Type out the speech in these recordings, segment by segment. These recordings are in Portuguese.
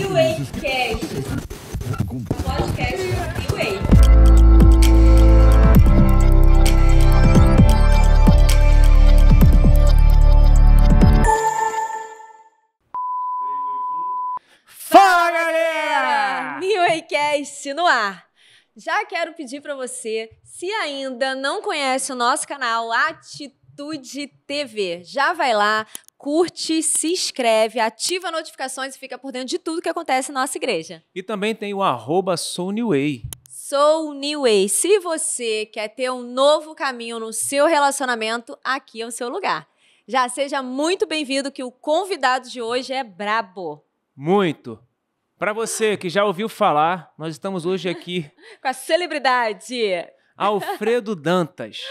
New Age Cast, podcast New Age. Fala, galera! New Age Cast no ar. Já quero pedir para você, se ainda não conhece o nosso canal Atitude TV, já vai lá, curte, se inscreve, ativa notificações e fica por dentro de tudo que acontece na nossa igreja. E também tem o @souneway. Sou New Way. Se você quer ter um novo caminho no seu relacionamento, aqui é o seu lugar. Já seja muito bem-vindo, que o convidado de hoje é brabo. Muito. Para você que já ouviu falar, nós estamos hoje aqui, Com a celebridade Alfredo Dantas,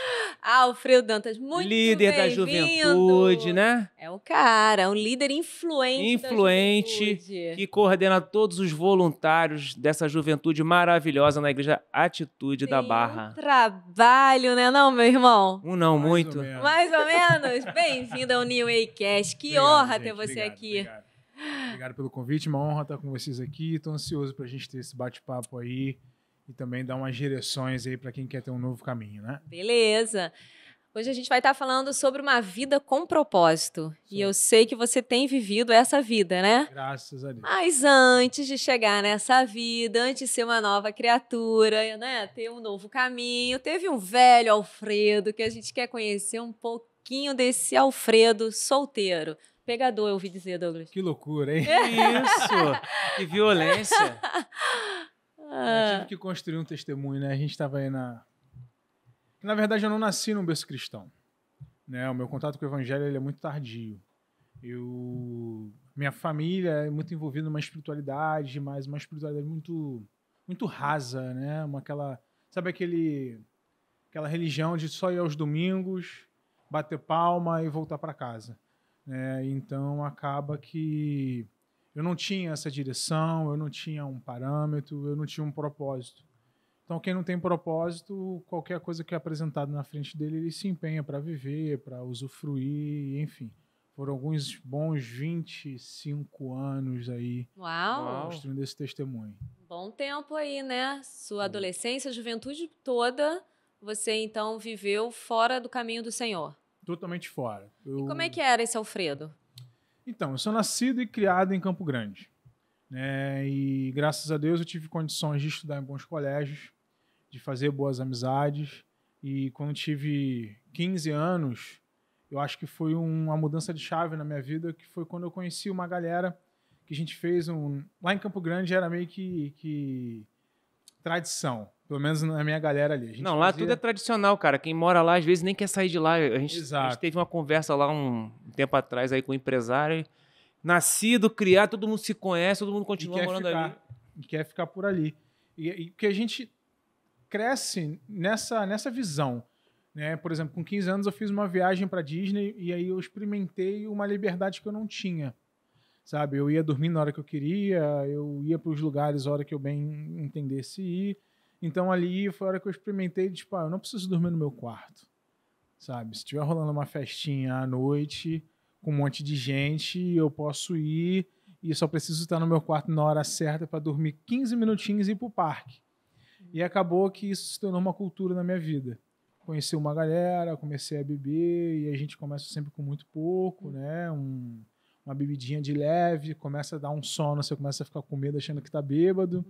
Alfredo Dantas, muito líder da bem-vindo. juventude, né? É o cara, um líder influente da juventude. Que coordena todos os voluntários dessa juventude maravilhosa na Igreja Atitude da Barra. Trabalho, né não, meu irmão? Não, muito. Mais ou menos. Bem-vindo ao New Way Cast. Que Obrigado, honra gente, ter você obrigado, aqui. Obrigado pelo convite, uma honra estar com vocês aqui. Estou ansioso para a gente ter esse bate-papo aí e também dar umas direções aí para quem quer ter um novo caminho, né? Beleza. Hoje a gente vai estar falando sobre uma vida com propósito. E eu sei que você tem vivido essa vida, né? Graças a Deus. Mas antes de chegar nessa vida, antes de ser uma nova criatura, né? Ter um novo caminho, teve um velho Alfredo que a gente quer conhecer um pouquinho desse Alfredo solteiro. Pegador, eu ouvi dizer, Douglas. Que loucura, hein? Isso! Que violência! Eu tive que construir um testemunho, né? A gente estava aí Na verdade, eu não nasci num berço cristão, né? O meu contato com o evangelho ele é muito tardio. Minha família é muito envolvida numa espiritualidade, mas uma espiritualidade muito rasa, né? Sabe aquela religião de só ir aos domingos, bater palma e voltar para casa, né? Então acaba que eu não tinha essa direção, eu não tinha um parâmetro, eu não tinha um propósito. Então, quem não tem propósito, qualquer coisa que é apresentado na frente dele, ele se empenha para viver, para usufruir, enfim. Foram alguns bons 25 anos aí construindo esse testemunho. Bom tempo aí, né? Sua adolescência, juventude toda, você então viveu fora do caminho do Senhor. Totalmente fora. E como é que era esse Alfredo? Então, eu sou nascido e criado em Campo Grande, né? E graças a Deus eu tive condições de estudar em bons colégios, de fazer boas amizades, e quando tive 15 anos, eu acho que foi uma mudança de chave na minha vida, que foi quando eu conheci uma galera que a gente fez lá em Campo Grande era meio que tradição, pelo menos na minha galera ali. Não, lá tudo é tradicional, cara. Quem mora lá, às vezes, nem quer sair de lá. A gente teve uma conversa lá um tempo atrás aí com um empresário. Nascido, criado, todo mundo se conhece, todo mundo continua morando ali. E quer ficar por ali. E que a gente cresce nessa visão, né? Por exemplo, com 15 anos eu fiz uma viagem para Disney e aí eu experimentei uma liberdade que eu não tinha, sabe? Eu ia dormir na hora que eu queria, eu ia para os lugares na hora que eu bem entendesse ir. Então ali foi a hora que eu experimentei, tipo, eu não preciso dormir no meu quarto, sabe? Se estiver rolando uma festinha à noite com um monte de gente, eu posso ir e só preciso estar no meu quarto na hora certa para dormir 15 minutinhos e ir para o parque. E acabou que isso se tornou uma cultura na minha vida. Conheci uma galera, comecei a beber, e a gente começa sempre com muito pouco, né? Uma bebidinha de leve, começa a dar um sono, você começa a ficar com medo achando que está bêbado.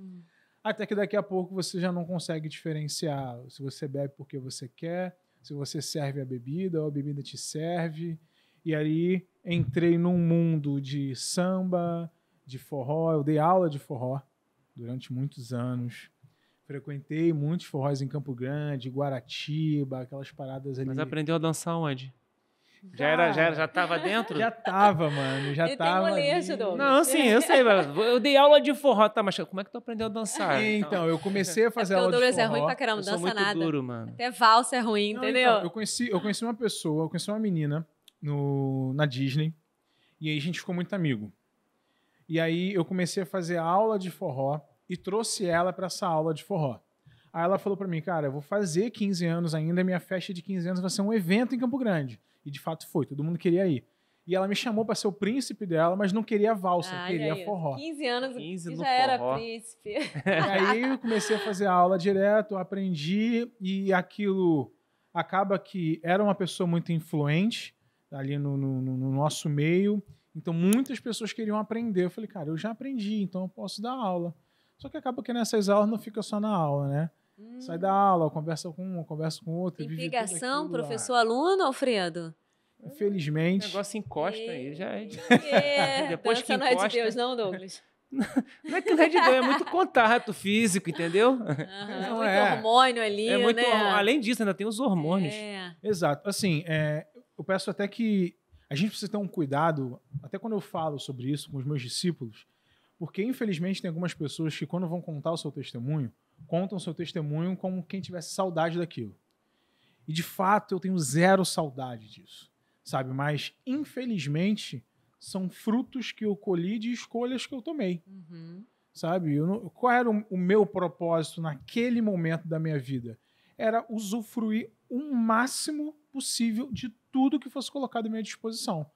Até que daqui a pouco você já não consegue diferenciar se você bebe porque você quer, se você serve a bebida ou a bebida te serve. E aí entrei num mundo de samba, de forró. Eu dei aula de forró durante muitos anos. Frequentei muitos forróis em Campo Grande, Guaratiba, aquelas paradas ali. Mas aprendeu a dançar onde? Já tava dentro? Já tava, mano. Já tava. Tem molejo, Douglas. Não, sim, eu sei. Eu dei aula de forró, tá? Mas como é que tu aprendeu a dançar? Então, eu comecei a fazer aula de forró. O Douglas é ruim pra caramba, Eu sou dança muito nada. duro, mano. Até valsa é ruim, Não, entendeu? então, eu conheci uma menina na Disney, e aí a gente ficou muito amigo. E aí eu comecei a fazer aula de forró e trouxe ela para essa aula de forró. Aí ela falou para mim, cara, eu vou fazer 15 anos ainda, minha festa de 15 anos vai ser um evento em Campo Grande. E de fato foi, todo mundo queria ir. E ela me chamou para ser o príncipe dela, mas não queria valsa, queria forró. 15 anos 15 e no já era forró. príncipe. E aí eu comecei a fazer aula direto, aprendi, e aquilo acaba que era uma pessoa muito influente ali no nosso meio, então muitas pessoas queriam aprender. Eu falei, cara, eu já aprendi, então eu posso dar aula. Só que acaba que nessas aulas não fica só na aula, né? Sai da aula, conversa com um, conversa com outro. Tem ligação, professor-aluno, Alfredo? Infelizmente. O negócio encosta aí, já é. Depois que não é de Deus, não, Douglas? Não é que não é de Deus, é muito contato físico, entendeu? Muito hormônio ali, né? Além disso, ainda tem os hormônios. Exato. Assim, eu peço até que a gente precisa ter um cuidado, até quando eu falo sobre isso com os meus discípulos, porque infelizmente tem algumas pessoas que quando vão contar o seu testemunho, contam o seu testemunho como quem tivesse saudade daquilo. E de fato eu tenho zero saudade disso, sabe? Mas infelizmente são frutos que eu colhi de escolhas que eu tomei, sabe? Qual era o meu propósito naquele momento da minha vida? Era usufruir o máximo possível de tudo que fosse colocado à minha disposição.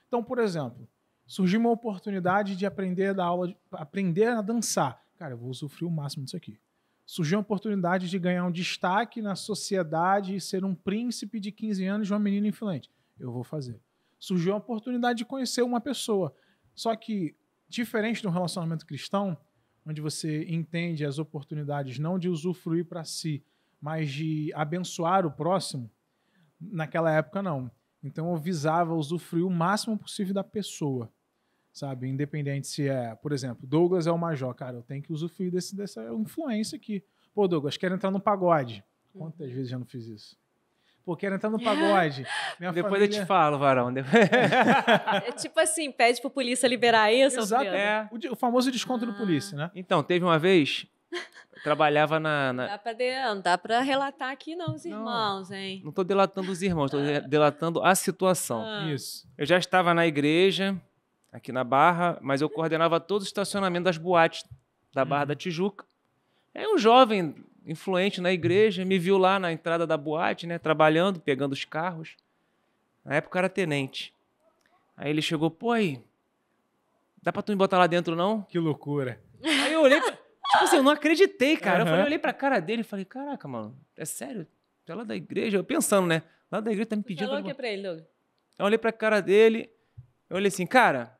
Então, por exemplo, surgiu uma oportunidade de aprender a dar aula, aprender a dançar. Cara, eu vou usufruir o máximo disso aqui. Surgiu uma oportunidade de ganhar um destaque na sociedade e ser um príncipe de 15 anos de uma menina influente. Eu vou fazer. Surgiu a oportunidade de conhecer uma pessoa. Só que, diferente de um relacionamento cristão, onde você entende as oportunidades não de usufruir para si, mas de abençoar o próximo, naquela época não. Então eu visava usufruir o máximo possível da pessoa, sabe? Independente se é, por exemplo, Douglas é o major, cara, eu tenho que usufruir dessa influência aqui. Pô, Douglas, quero entrar no pagode. Quantas vezes já não fiz isso? Pô, quero entrar no pagode. Depois família... eu te falo, varão. É tipo assim, pede pro polícia liberar isso. Exato, o famoso desconto do polícia, né? Então, teve uma vez, eu trabalhava Não dá pra relatar aqui não, os irmãos, hein? Não tô delatando os irmãos, tô delatando a situação. Isso. Eu já estava na igreja, aqui na Barra, mas eu coordenava todo o estacionamento das boates da Barra da Tijuca. Aí um jovem influente na igreja me viu lá na entrada da boate, né, trabalhando, pegando os carros. Na época eu era tenente. Aí ele chegou, pô, aí, dá pra tu me botar lá dentro, não? Que loucura. Aí eu olhei, tipo assim, eu não acreditei, cara. Eu olhei pra cara dele e falei, caraca, mano, é sério? Tu é lá da igreja? Eu pensando, né, lá da igreja tá me pedindo... Falou o que pra ele, Douglas? Eu olhei pra cara dele, eu olhei assim, cara...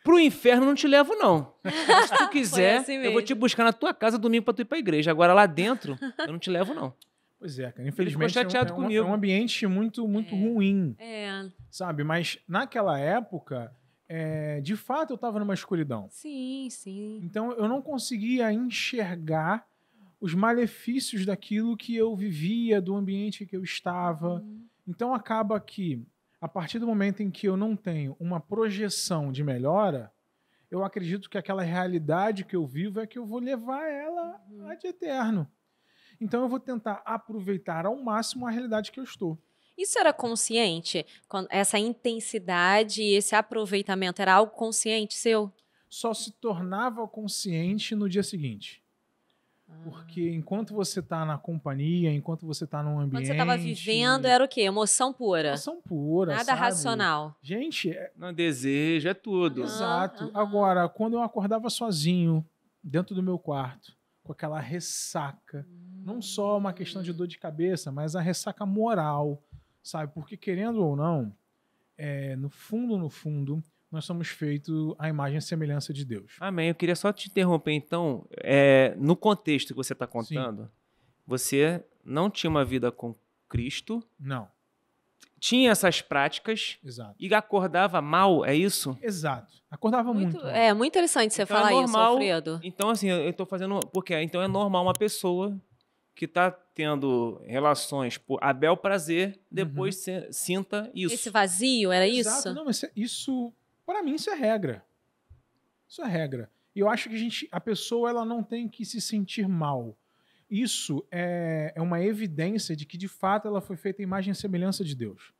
Pro inferno não te levo, não. Mas se tu quiser, assim eu vou te buscar na tua casa domingo pra tu ir pra igreja. Agora lá dentro, eu não te levo, não. Pois é, cara. Infelizmente ele ficou chateado comigo. É um ambiente muito ruim. Sabe? Mas naquela época, de fato, eu tava numa escuridão. Sim, sim. Então eu não conseguia enxergar os malefícios daquilo que eu vivia, do ambiente que eu estava. Então acaba que a partir do momento em que eu não tenho uma projeção de melhora, eu acredito que aquela realidade que eu vivo é que eu vou levar ela ad eterno. Então eu vou tentar aproveitar ao máximo a realidade que eu estou. Isso era consciente? Essa intensidade, esse aproveitamento, era algo consciente seu? Só se tornava consciente no dia seguinte. Porque enquanto você está na companhia, enquanto você está num ambiente... Quando você estava vivendo, era o quê? Emoção pura? Emoção pura, Nada sabe? racional. Gente... Não, desejo, é tudo. Exato. Agora, quando eu acordava sozinho, dentro do meu quarto, com aquela ressaca, não só uma questão de dor de cabeça, mas a ressaca moral, sabe? Porque, querendo ou não, no fundo... nós somos feitos à imagem e semelhança de Deus. Amém. Eu queria só te interromper, então. No contexto que você está contando, você não tinha uma vida com Cristo. Não. Tinha essas práticas. Exato. E acordava mal, é isso? Exato. Acordava muito mal. É muito interessante você falar isso, Alfredo. Então, assim, eu estou fazendo... Porque então é normal uma pessoa que está tendo relações por a bel prazer, depois sinta isso. Esse vazio, era Exato. isso? Não, mas isso... Para mim, isso é regra. Isso é regra. E eu acho que a pessoa ela não tem que se sentir mal. Isso é uma evidência de que, de fato, ela foi feita à imagem e semelhança de Deus.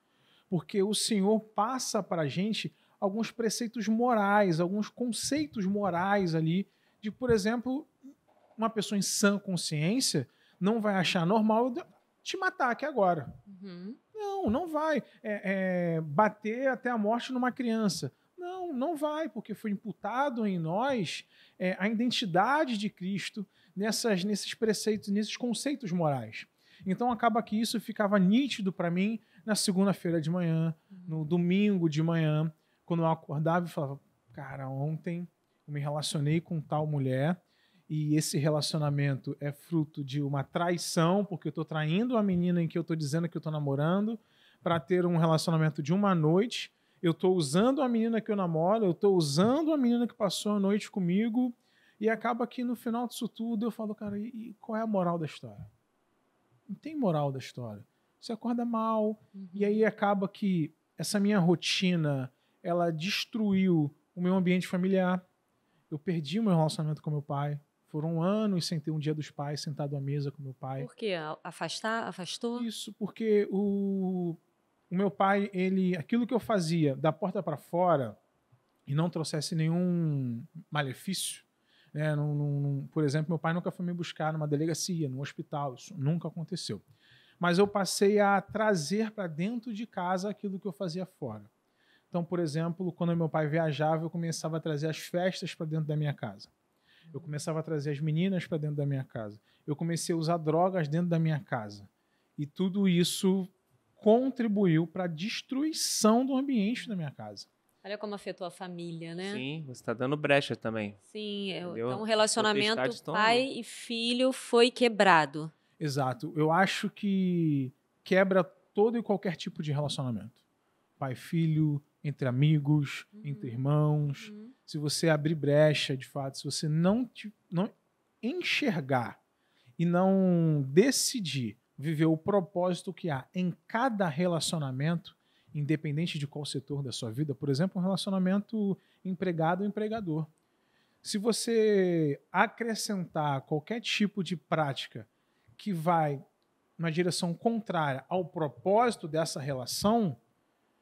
Porque o Senhor passa para a gente alguns preceitos morais, alguns conceitos morais ali, de, por exemplo, uma pessoa em sã consciência não vai achar normal te matar aqui agora. Não vai. Bater até a morte numa criança. Não vai, porque foi imputado em nós a identidade de Cristo nesses preceitos, nesses conceitos morais. Então acaba que isso ficava nítido para mim na segunda-feira de manhã, no domingo de manhã, quando eu acordava e falava, cara, ontem eu me relacionei com tal mulher e esse relacionamento é fruto de uma traição, porque eu estou traindo a menina em que eu estou dizendo que eu estou namorando para ter um relacionamento de uma noite. Eu estou usando a menina que eu namoro, eu estou usando a menina que passou a noite comigo e acaba que no final disso tudo eu falo, cara, e qual é a moral da história? Não tem moral da história. Você acorda mal e aí acaba que essa minha rotina, ela destruiu o meu ambiente familiar. Eu perdi o meu relacionamento com meu pai. Foram anos sem ter um dia dos pais sentado à mesa com meu pai. Por quê? Afastou? Isso, porque o meu pai, aquilo que eu fazia da porta para fora e não trouxesse nenhum malefício, né? Por exemplo, meu pai nunca foi me buscar numa delegacia, num hospital, isso nunca aconteceu. Mas eu passei a trazer para dentro de casa aquilo que eu fazia fora. Então, por exemplo, quando meu pai viajava, eu começava a trazer as festas para dentro da minha casa. Eu começava a trazer as meninas para dentro da minha casa. Eu comecei a usar drogas dentro da minha casa. E tudo isso contribuiu para a destruição do ambiente da minha casa. Olha como afetou a família, né? Sim, você está dando brecha também. Sim, Entendeu? então o relacionamento Potestades pai e filho foi quebrado. Exato. Eu acho que quebra todo e qualquer tipo de relacionamento. Pai, filho, entre amigos, entre irmãos. Se você abrir brecha, de fato, se você não enxergar e não decidir viver o propósito que há em cada relacionamento, independente de qual setor da sua vida, por exemplo, um relacionamento empregado-empregador. Se você acrescentar qualquer tipo de prática que vai na direção contrária ao propósito dessa relação,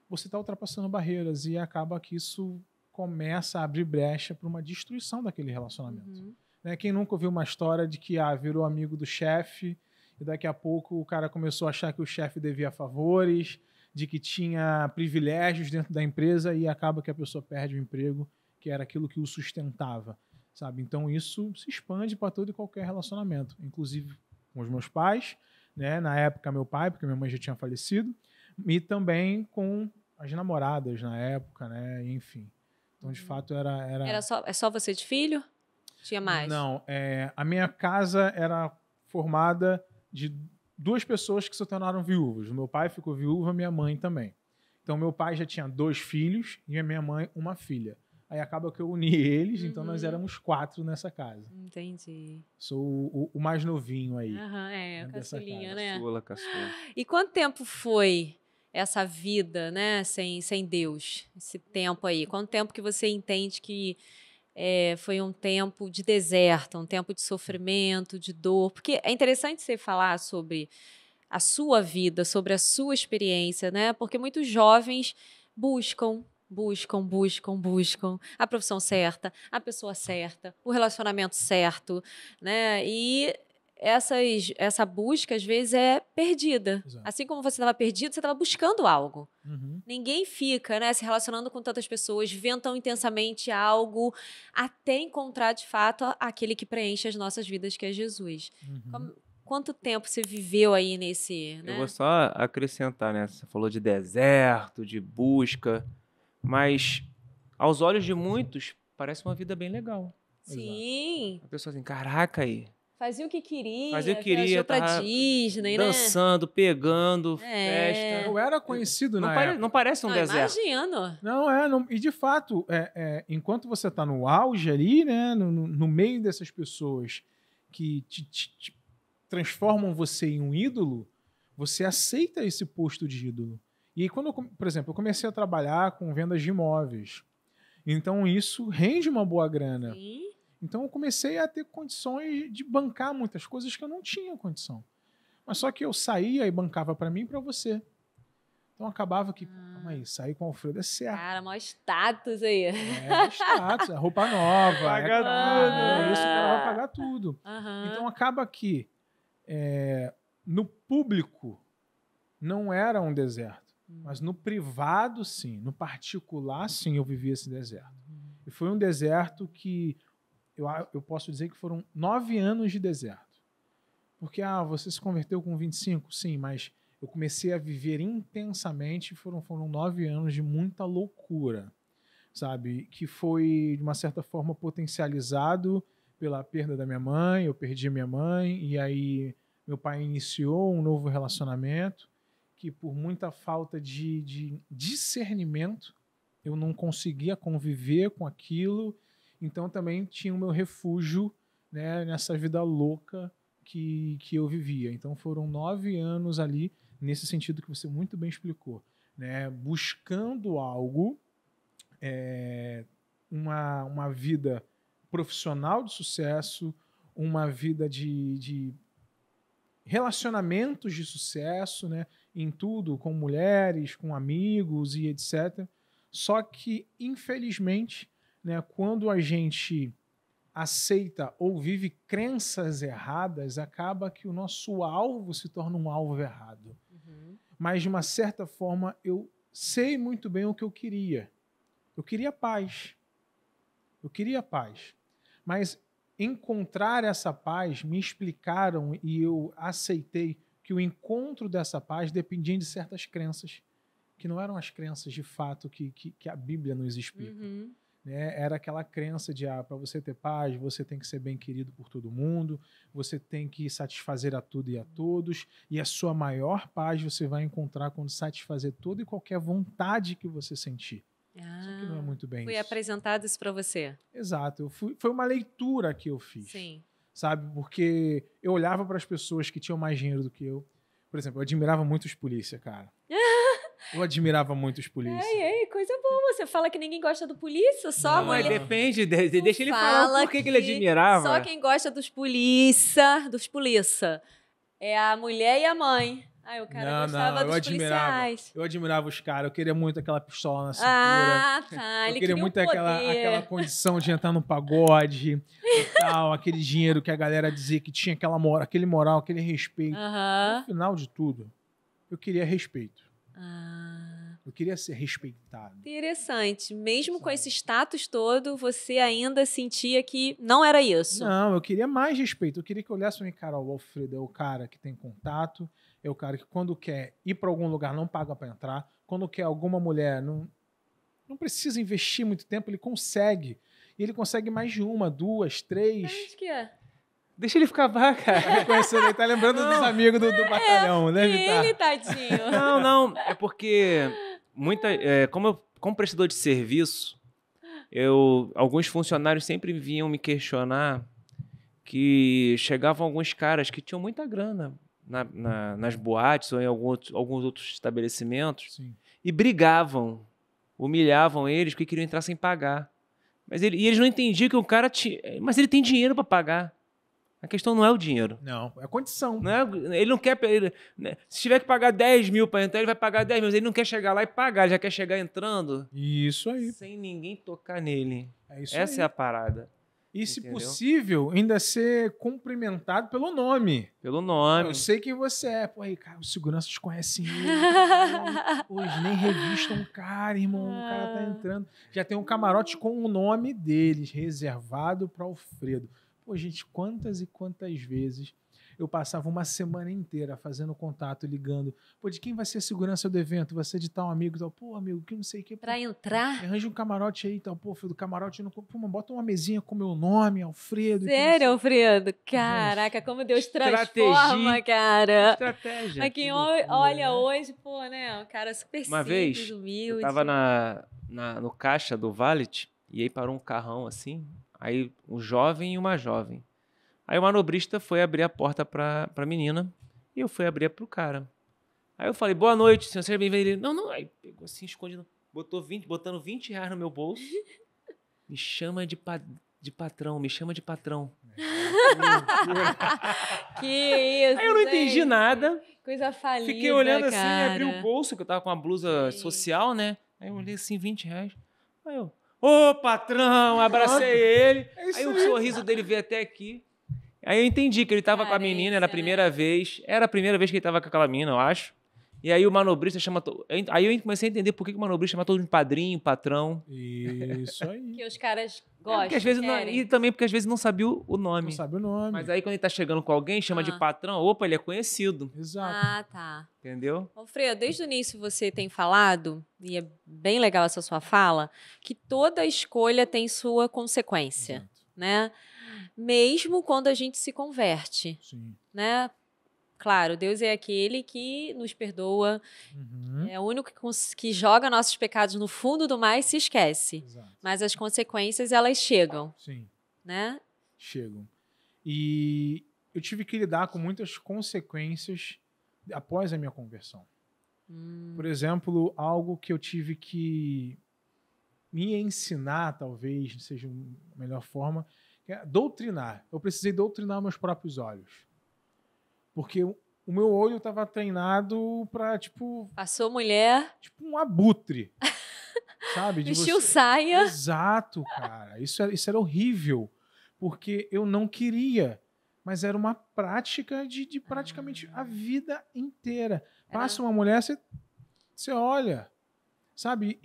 você está ultrapassando barreiras e acaba que isso começa a abrir brecha para uma destruição daquele relacionamento. Né? Quem nunca ouviu uma história de que virou amigo do chefe e daqui a pouco o cara começou a achar que o chefe devia favores, de que tinha privilégios dentro da empresa e acaba que a pessoa perde o emprego, que era aquilo que o sustentava, sabe? Então isso se expande para todo e qualquer relacionamento, inclusive com os meus pais, né? Na época meu pai, porque minha mãe já tinha falecido, e também com as namoradas na época, né? Enfim. Então, de fato, era só você de filho? Tinha mais? Não, a minha casa era formada de 2 pessoas que se tornaram viúvas. O meu pai ficou viúvo, a minha mãe também. Então, meu pai já tinha 2 filhos e a minha mãe uma filha. Aí acaba que eu uni eles, então nós éramos 4 nessa casa. Entendi. Sou o mais novinho aí. A caçulinha, né? Caçula. E quanto tempo foi essa vida, né, sem Deus? Esse tempo aí? Quanto tempo que você entende que foi um tempo de deserto, um tempo de sofrimento, de dor? Porque é interessante você falar sobre a sua vida, sobre a sua experiência, né? Porque muitos jovens buscam a profissão certa, a pessoa certa, o relacionamento certo, né? E essa busca, às vezes, é perdida. Exato. Assim como você estava perdido, você estava buscando algo. Uhum. Ninguém fica, né, se relacionando com tantas pessoas, vivendo tão intensamente algo, até encontrar, de fato, aquele que preenche as nossas vidas, que é Jesus. Quanto tempo você viveu aí nesse... né? Eu vou só acrescentar, né? Você falou de deserto, de busca, mas aos olhos de muitos parece uma vida bem legal. Sim. A pessoa assim, caraca aí. Fazia o que queria. Viajou pra Disney, dançando, pegando, festa. Eu era conhecido na época. Não parece um deserto. Imagino. Não, e de fato, enquanto você está no auge ali, né, no meio dessas pessoas que te transformam você em um ídolo, você aceita esse posto de ídolo. E aí, por exemplo, eu comecei a trabalhar com vendas de imóveis. Então, isso rende uma boa grana. Sim. Então, eu comecei a ter condições de bancar muitas coisas que eu não tinha condição. Mas só que eu saía e bancava para mim e para você. Então, acabava que, calma aí, sair com o Alfredo é certo. Cara, maior status aí. Status, roupa nova, Pagar tudo. Isso, o cara vai pagar tudo. Uhum. Então, acaba que no público não era um deserto. Mas no privado, sim. No particular, sim, eu vivi esse deserto. E foi um deserto que eu posso dizer que foram 9 anos de deserto. Porque, você se converteu com 25? Sim, mas eu comecei a viver intensamente, foram 9 anos de muita loucura, sabe? Que foi, de uma certa forma, potencializado pela perda da minha mãe. Eu perdi a minha mãe, e aí meu pai iniciou um novo relacionamento que, por muita falta de discernimento, eu não conseguia conviver com aquilo. Então também tinha o meu refúgio, né, nessa vida louca que eu vivia. Então foram 9 anos ali, nesse sentido que você muito bem explicou, né, buscando algo, uma vida profissional de sucesso, uma vida de relacionamentos de sucesso, né, em tudo, com mulheres, com amigos e etc. Só que, infelizmente, né, quando a gente aceita ou vive crenças erradas, acaba que o nosso alvo se torna um alvo errado. Mas, de uma certa forma, eu sei muito bem o que eu queria. Eu queria paz. Eu queria paz. Mas encontrar essa paz, me explicaram e eu aceitei que o encontro dessa paz dependia de certas crenças, que não eram as crenças de fato que a Bíblia nos explica. Né? Era aquela crença de, para você ter paz, você tem que ser bem querido por todo mundo, você tem que satisfazer a tudo e a todos, e a sua maior paz você vai encontrar quando satisfazer toda e qualquer vontade que você sentir. Só que não é muito bem Foi isso. apresentado isso para você? Exato. Foi uma leitura que eu fiz. Sim. Sabe? Porque eu olhava para as pessoas que tinham mais dinheiro do que eu. Por exemplo, eu admirava muito os polícia, cara. Eu admirava muito os polícia. Ei, coisa boa. Você fala que ninguém gosta do polícia, só Não, mas mulher. depende, deixa ele falar o porquê que ele admirava. Só quem gosta dos polícia, é a mulher e a mãe. O cara gostava dos policiais. Eu admirava os caras. Eu queria muito aquela pistola na cintura. Tá. Eu queria muito aquela condição de entrar no pagode e tal, aquele dinheiro que a galera dizia que tinha aquele moral, aquele respeito. No final de tudo, eu queria respeito. Eu queria ser respeitado. Interessante. Mesmo com esse status todo, você ainda sentia que não era isso? Não, eu queria mais respeito. Eu queria que eu olhasse e falasse, cara, o Alfredo é o cara que tem contato, é o cara que quando quer ir para algum lugar não paga para entrar, quando quer alguma mulher não precisa investir muito tempo, ele consegue. E ele consegue mais de 1, 2, 3. Acho que é. Deixa ele ficar cara. Ele tá lembrando dos amigos do batalhão, né? Ele, tadinho. Não. É porque como prestador de serviço, alguns funcionários sempre vinham me questionar que chegavam alguns caras que tinham muita grana nas boates ou em alguns outros estabelecimentos. Sim. E brigavam, humilhavam eles porque queriam entrar sem pagar. E eles não entendiam que o cara tinha... Mas ele tem dinheiro para pagar. A questão não é o dinheiro. Não, é a condição. Ele não quer... se tiver que pagar 10 mil para entrar, ele vai pagar 10 mil. Mas ele não quer chegar lá e pagar, ele já quer chegar entrando. Isso aí. Sem ninguém tocar nele. Essa é a parada. E, se possível, ainda ser cumprimentado pelo nome. Pelo nome. Eu sei quem você é. Pô, aí, cara, os seguranças conhecem ele. Hoje nem revistam o cara, irmão. O cara tá entrando. Já tem um camarote com o nome deles, reservado para Alfredo. Pô, gente, quantas e quantas vezes eu passava uma semana inteira fazendo contato, ligando. Pô, de quem vai ser a segurança do evento? Vai ser de tal amigo, tal. Pô, amigo, que não sei o que. Pra entrar? Arranja um camarote aí, tal. Pô, filho, do camarote, não... Pô, bota uma mesinha com meu nome, Alfredo. Sério, Alfredo? Caraca, como Deus transforma, cara. Estratégia. Mas quem olha hoje, pô, né? O cara super uma simples, vez, humilde. Eu tava no caixa do Valet e aí parou um carrão assim. Aí um jovem e uma jovem. Aí o manobrista foi abrir a porta pra menina e eu fui abrir pro cara. Aí eu falei, boa noite, senhor, seja bem-vindo. Ele, não. Aí pegou assim, escondido, botando 20 reais no meu bolso. Me chama de patrão, me chama de patrão. Que isso, Aí eu não entendi nada. Coisa falida, fiquei olhando cara. assim, abri o bolso, que eu tava com uma blusa social, né? Aí eu olhei assim, 20 reais. Aí eu, ô patrão, abracei ele. Aí o sorriso dele veio até aqui. Aí eu entendi que ele tava com a menina, era a primeira vez. Era a primeira vez que ele tava com aquela menina, eu acho. E aí o manobrista chama... Aí eu comecei a entender por que o manobrista chama todo mundo de padrinho, patrão. Isso aí. Que os caras Porque gostam, às vezes querem. e também porque às vezes não sabia o nome. Não sabe o nome. Mas aí quando ele tá chegando com alguém, chama de patrão, opa, ele é conhecido. Exato. Ah, tá. Entendeu? Alfredo, desde o início você tem falado, e é bem legal essa sua fala, que toda escolha tem sua consequência, Exato. né? Mesmo quando a gente se converte, Sim. né? Claro, Deus é aquele que nos perdoa, Uhum. é o único que joga nossos pecados no fundo do mar e se esquece. Exato. Mas as consequências, elas chegam, Sim. né? Chegam. E eu tive que lidar com muitas consequências após a minha conversão. Por exemplo, algo que eu tive que me ensinar, talvez seja a melhor forma, que é doutrinar. Eu precisei doutrinar meus próprios olhos. Porque o meu olho estava treinado para, tipo Passou mulher, um abutre. Sabe? vestiu saia. Exato, cara. Isso era horrível. Porque eu não queria. Mas era uma prática de praticamente a vida inteira. Passa uma mulher, você olha. Sabe?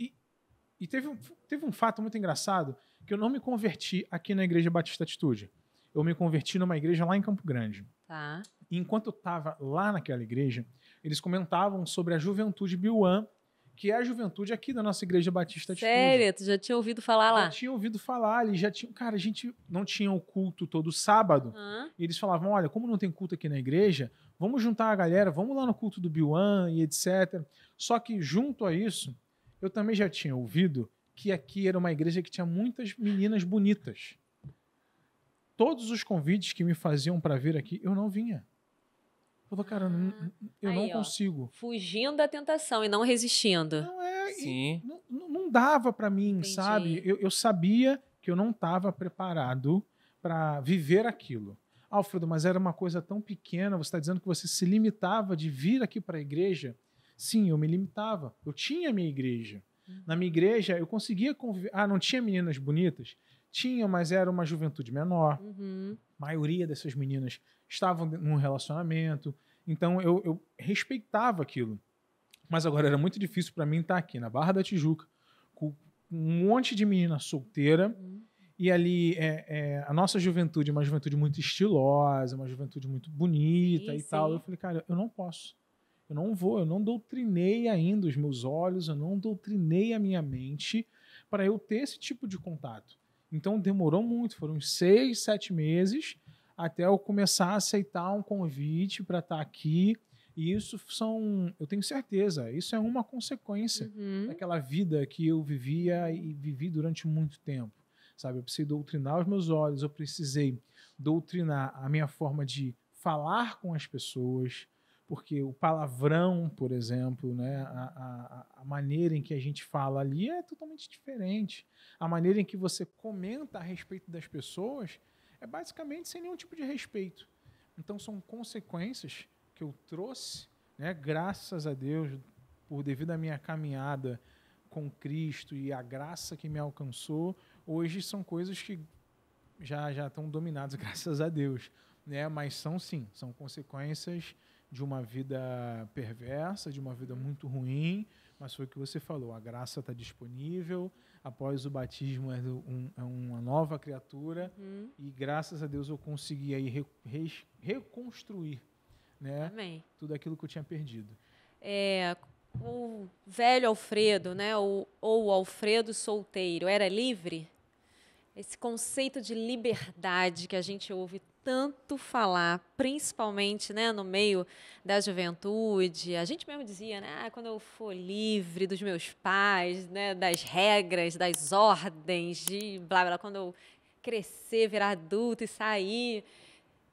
E teve um fato muito engraçado, que eu não me converti aqui na Igreja Batista Atitude. Eu me converti numa igreja lá em Campo Grande. Tá. E enquanto eu estava lá naquela igreja, eles comentavam sobre a juventude Biuan, que é a juventude aqui da nossa Igreja Batista Atitude. Sério? Tu já tinha ouvido falar lá? Já tinha ouvido falar, eles já tinham... Cara, a gente não tinha o culto todo sábado. E eles falavam, olha, como não tem culto aqui na igreja, vamos juntar a galera, vamos lá no culto do Biuan e etc. Só que junto a isso, eu também já tinha ouvido que aqui era uma igreja que tinha muitas meninas bonitas. Todos os convites que me faziam para vir aqui, eu não vinha. Eu falei, cara, eu Aí, não ó. consigo. Fugindo da tentação e não resistindo. Não é... Sim. Não dava para mim, Entendi. sabe? Eu sabia que eu não estava preparado para viver aquilo. Alfredo, mas era uma coisa tão pequena, você está dizendo que você se limitava de vir aqui para a igreja? Sim, eu me limitava. Eu tinha a minha igreja. Na minha igreja, eu conseguia conviver... não tinha meninas bonitas? Tinha, mas era uma juventude menor. A maioria dessas meninas estavam num relacionamento. Então, eu respeitava aquilo. Mas agora era muito difícil para mim estar aqui na Barra da Tijuca, com um monte de menina solteira. E ali, a nossa juventude é uma juventude muito estilosa, uma juventude muito bonita Sim, e tal. sim. Eu falei, cara, eu não posso. Eu não vou, eu não doutrinei ainda os meus olhos, eu não doutrinei a minha mente para eu ter esse tipo de contato. Então demorou muito, foram 6, 7 meses até eu começar a aceitar um convite para estar aqui. E isso eu tenho certeza, isso é uma consequência daquela vida que eu vivia e vivi durante muito tempo. Sabe? Eu precisei doutrinar os meus olhos, eu precisei doutrinar a minha forma de falar com as pessoas, porque o palavrão, por exemplo, né, a maneira em que a gente fala ali é totalmente diferente. A maneira em que você comenta a respeito das pessoas é basicamente sem nenhum tipo de respeito. Então são consequências que eu trouxe, né, graças a Deus, devido à minha caminhada com Cristo e a graça que me alcançou, hoje são coisas que já estão dominadas, graças a Deus. Né? Mas são consequências de uma vida perversa, de uma vida muito ruim, mas foi o que você falou, a graça está disponível, após o batismo é uma nova criatura, e graças a Deus eu consegui aí reconstruir, né, tudo aquilo que eu tinha perdido. O velho Alfredo, né, ou o Alfredo solteiro, era livre? Esse conceito de liberdade que a gente ouve tanto falar, principalmente, né, no meio da juventude. A gente mesmo dizia, né, quando eu for livre dos meus pais, né, das regras, das ordens, de blá blá, quando eu crescer, virar adulto e sair,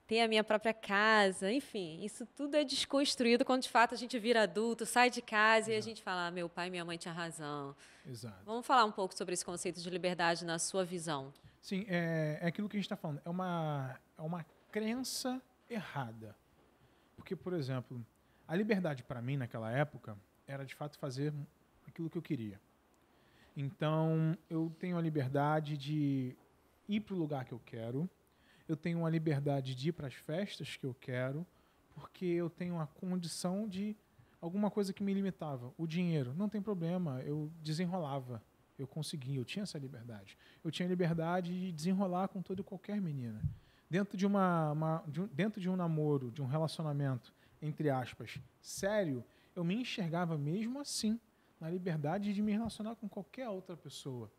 ter a minha própria casa, enfim, isso tudo é desconstruído quando de fato a gente vira adulto, sai de casa. Exato. E a gente fala, meu pai e minha mãe tinham razão. Exato. Vamos falar um pouco sobre esse conceito de liberdade na sua visão. Sim, é aquilo que a gente está falando. É uma crença errada. Porque, por exemplo, a liberdade para mim naquela época era de fato fazer aquilo que eu queria. Então, eu tenho a liberdade de ir para o lugar que eu quero. Eu tenho a liberdade de ir para as festas que eu quero, porque eu tenho a condição de alguma coisa que me limitava. O dinheiro, não tem problema, eu desenrolava, eu conseguia, eu tinha essa liberdade. Eu tinha liberdade de desenrolar com toda e qualquer menina. Dentro de dentro de um namoro, de um relacionamento, entre aspas, sério, eu me enxergava mesmo assim, na liberdade de me relacionar com qualquer outra pessoa.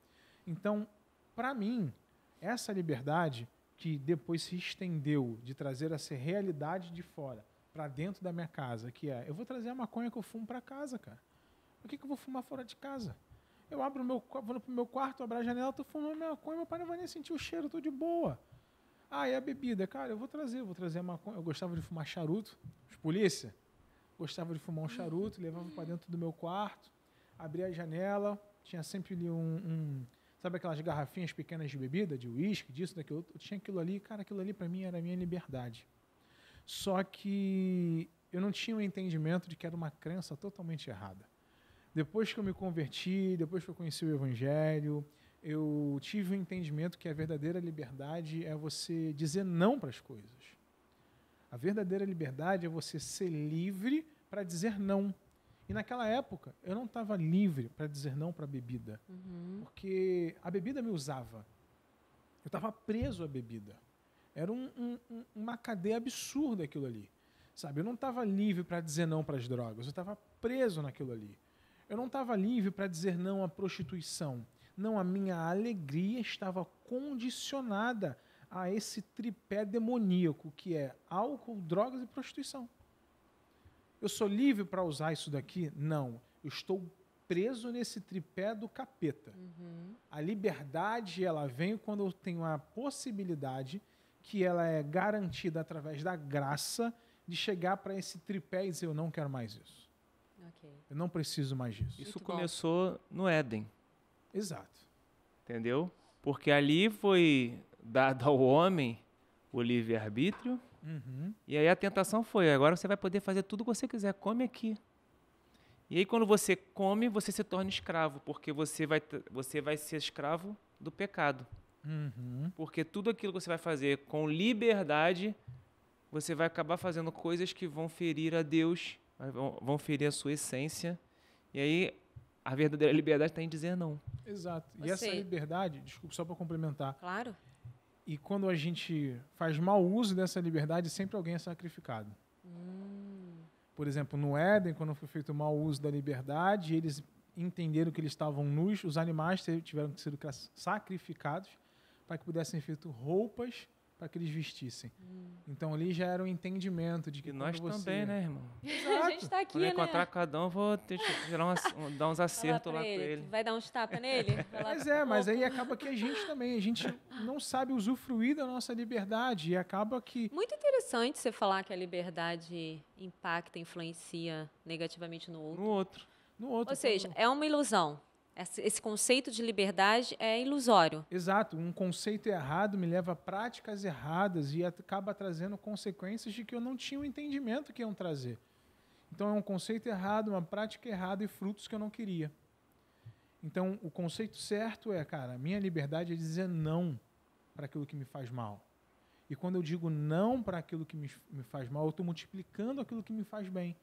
Então, para mim, essa liberdade que depois se estendeu de trazer essa realidade de fora para dentro da minha casa, que é, eu vou trazer a maconha que eu fumo para casa, cara. Por que eu vou fumar fora de casa? Eu vou pro meu quarto, abro a janela, tô fumando minha maconha, meu pai não vai nem sentir o cheiro, tô de boa. Ah, e a bebida? Cara, eu vou trazer a maconha. Eu gostava de fumar charuto, os polícia. Gostava de fumar um charuto, levava para dentro do meu quarto, abria a janela, tinha sempre ali sabe aquelas garrafinhas pequenas de bebida, de uísque, disso, daquilo? Eu tinha aquilo ali, cara, aquilo ali para mim era a minha liberdade. Só que eu não tinha o entendimento de que era uma crença totalmente errada. Depois que eu me converti, depois que eu conheci o Evangelho, eu tive o entendimento que a verdadeira liberdade é você dizer não para as coisas. A verdadeira liberdade é você ser livre para dizer não. E naquela época, eu não estava livre para dizer não para a bebida. Porque a bebida me usava. Eu estava preso à bebida. Era uma cadeia absurda aquilo ali. Sabe? Eu não estava livre para dizer não para as drogas. Eu estava preso naquilo ali. Eu não estava livre para dizer não à prostituição. Não, a minha alegria estava condicionada a esse tripé demoníaco que é álcool, drogas e prostituição. Eu sou livre para usar isso daqui? Não. Eu estou preso nesse tripé do capeta. A liberdade, ela vem quando eu tenho a possibilidade, que ela é garantida através da graça, de chegar para esse tripé e dizer, eu não quero mais isso. Okay. Eu não preciso mais disso. Isso começou no Éden. Exato. Entendeu? Porque ali foi dado ao homem o livre-arbítrio. E aí a tentação foi, agora você vai poder fazer tudo o que você quiser, come aqui. E aí quando você come, você se torna escravo, porque você vai ser escravo do pecado. Porque tudo aquilo que você vai fazer com liberdade, você vai acabar fazendo coisas que vão ferir a Deus, vão ferir a sua essência. E aí a verdadeira liberdade está em dizer não. Exato. E essa liberdade, desculpa, só para complementar. Claro. E quando a gente faz mau uso dessa liberdade, sempre alguém é sacrificado. Por exemplo, no Éden, quando foi feito o mau uso da liberdade, eles entenderam que eles estavam nus, os animais tiveram que ser sacrificados para que pudessem ser feitas roupas para que eles vestissem. Então ali já era um entendimento de que e nós também, né, irmão? A gente está aqui, quando eu encontrar cada um, vou ter que dar uns acertos lá para ele. Vai dar uns tapas nele? Mas aí acaba que a gente não sabe usufruir da nossa liberdade e acaba que... Muito interessante você falar que a liberdade impacta, influencia negativamente no outro. No outro. Ou seja, é uma ilusão. Esse conceito de liberdade é ilusório. Exato. Um conceito errado me leva a práticas erradas e acaba trazendo consequências de que eu não tinha o entendimento que iam trazer. Então é um conceito errado, uma prática errada e frutos que eu não queria. Então o conceito certo é, cara, minha liberdade é dizer não para aquilo que me faz mal. E quando eu digo não para aquilo que me faz mal, eu estou multiplicando aquilo que me faz bem.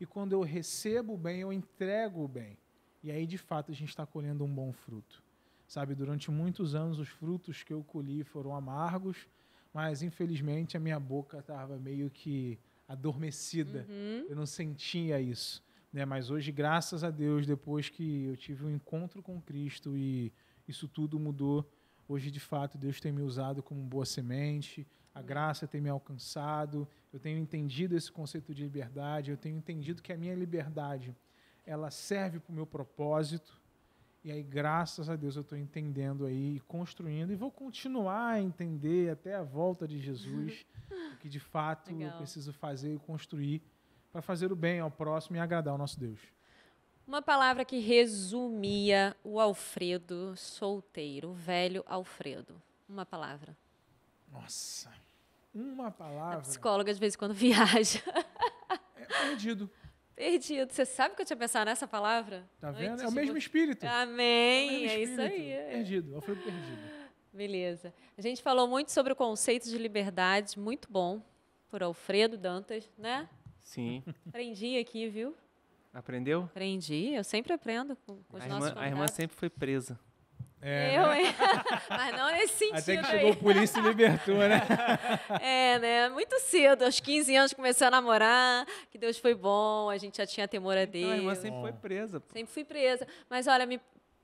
E quando eu recebo o bem, eu entrego o bem. E aí, de fato, a gente está colhendo um bom fruto. Sabe, durante muitos anos, os frutos que eu colhi foram amargos, mas, infelizmente, a minha boca estava meio que adormecida. Eu não sentia isso. Né? Mas hoje, graças a Deus, depois que eu tive um encontro com Cristo e isso tudo mudou, hoje, de fato, Deus tem me usado como boa semente, a graça tem me alcançado, eu tenho entendido esse conceito de liberdade, eu tenho entendido que a minha liberdade ela serve para o meu propósito, e aí, graças a Deus, eu estou entendendo aí, construindo, e vou continuar a entender até a volta de Jesus, o que de fato eu preciso fazer e construir para fazer o bem ao próximo e agradar ao nosso Deus. Uma palavra que resumia o Alfredo solteiro, o velho Alfredo. Uma palavra. Nossa, uma palavra... A psicóloga, de vez em quando, viaja. É perdido. Perdido. Você sabe que eu tinha pensado nessa palavra? Tá vendo? É o mesmo espírito. Amém. É isso aí. Perdido. Eu fui perdido. Beleza. A gente falou muito sobre o conceito de liberdade, muito bom, por Alfredo Dantas, né? Sim. Aprendi aqui, viu? Aprendeu? Aprendi, eu sempre aprendo com os nossos A irmã convidados. sempre foi presa. Eu, hein? Mas não nesse sentido Até que aí. chegou a polícia e libertou, né? É, né? Muito cedo, aos 15 anos comecei a namorar, que Deus foi bom, a gente já tinha temor a Então, a irmã Deus. sempre foi presa. Pô. Sempre fui presa. Mas olha,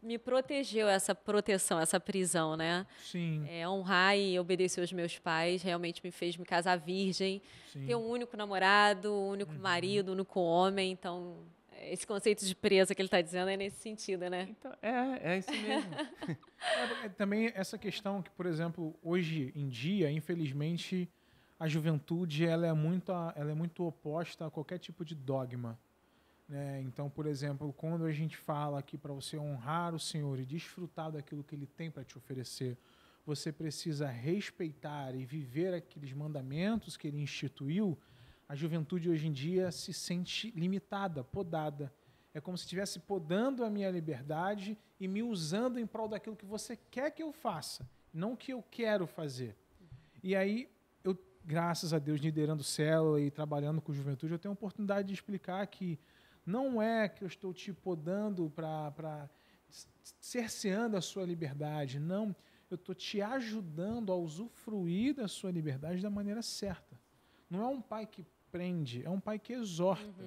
me protegeu essa proteção, essa prisão, né? Sim, Honrar e obedecer os meus pais realmente me fez me casar virgem, sim. ter um único namorado, um único marido, um único homem. Então, esse conceito de presa que ele está dizendo é nesse sentido, né? Então, é isso mesmo. Também essa questão que, por exemplo, hoje em dia, infelizmente, a juventude ela é muito oposta a qualquer tipo de dogma. Né? Então, por exemplo, quando a gente fala aqui para você honrar o Senhor e desfrutar daquilo que Ele tem para te oferecer, você precisa respeitar e viver aqueles mandamentos que Ele instituiu. A juventude hoje em dia se sente limitada, podada. É como se estivesse podando a minha liberdade e me usando em prol daquilo que você quer que eu faça, não o que eu quero fazer. E aí, eu, graças a Deus, liderando célula e trabalhando com juventude, eu tenho a oportunidade de explicar que não é que eu estou te podando para cerceando a sua liberdade, não. Eu estou te ajudando a usufruir da sua liberdade da maneira certa. Não é um pai que prende, é um pai que exorta.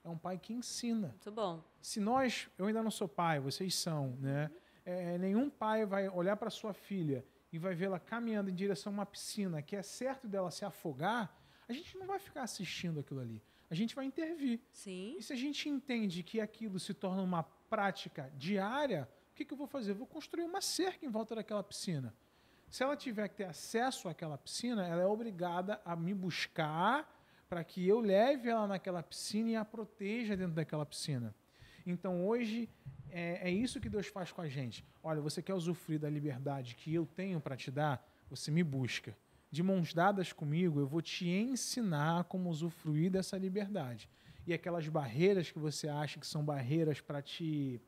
É um pai que ensina. Muito bom. Se nós, eu ainda não sou pai, vocês são, né? Nenhum pai vai olhar para sua filha e vai vê-la caminhando em direção a uma piscina que é certo dela se afogar, a gente não vai ficar assistindo aquilo ali. A gente vai intervir. Sim. E se a gente entende que aquilo se torna uma prática diária, o que eu vou fazer? Eu vou construir uma cerca em volta daquela piscina. Se ela tiver que ter acesso àquela piscina, ela é obrigada a me buscar para que eu leve ela naquela piscina e a proteja dentro daquela piscina. Então, hoje, é isso que Deus faz com a gente. Olha, você quer usufruir da liberdade que eu tenho para te dar? Você me busca. De mãos dadas comigo, eu vou te ensinar como usufruir dessa liberdade. E aquelas barreiras que você acha que são barreiras para te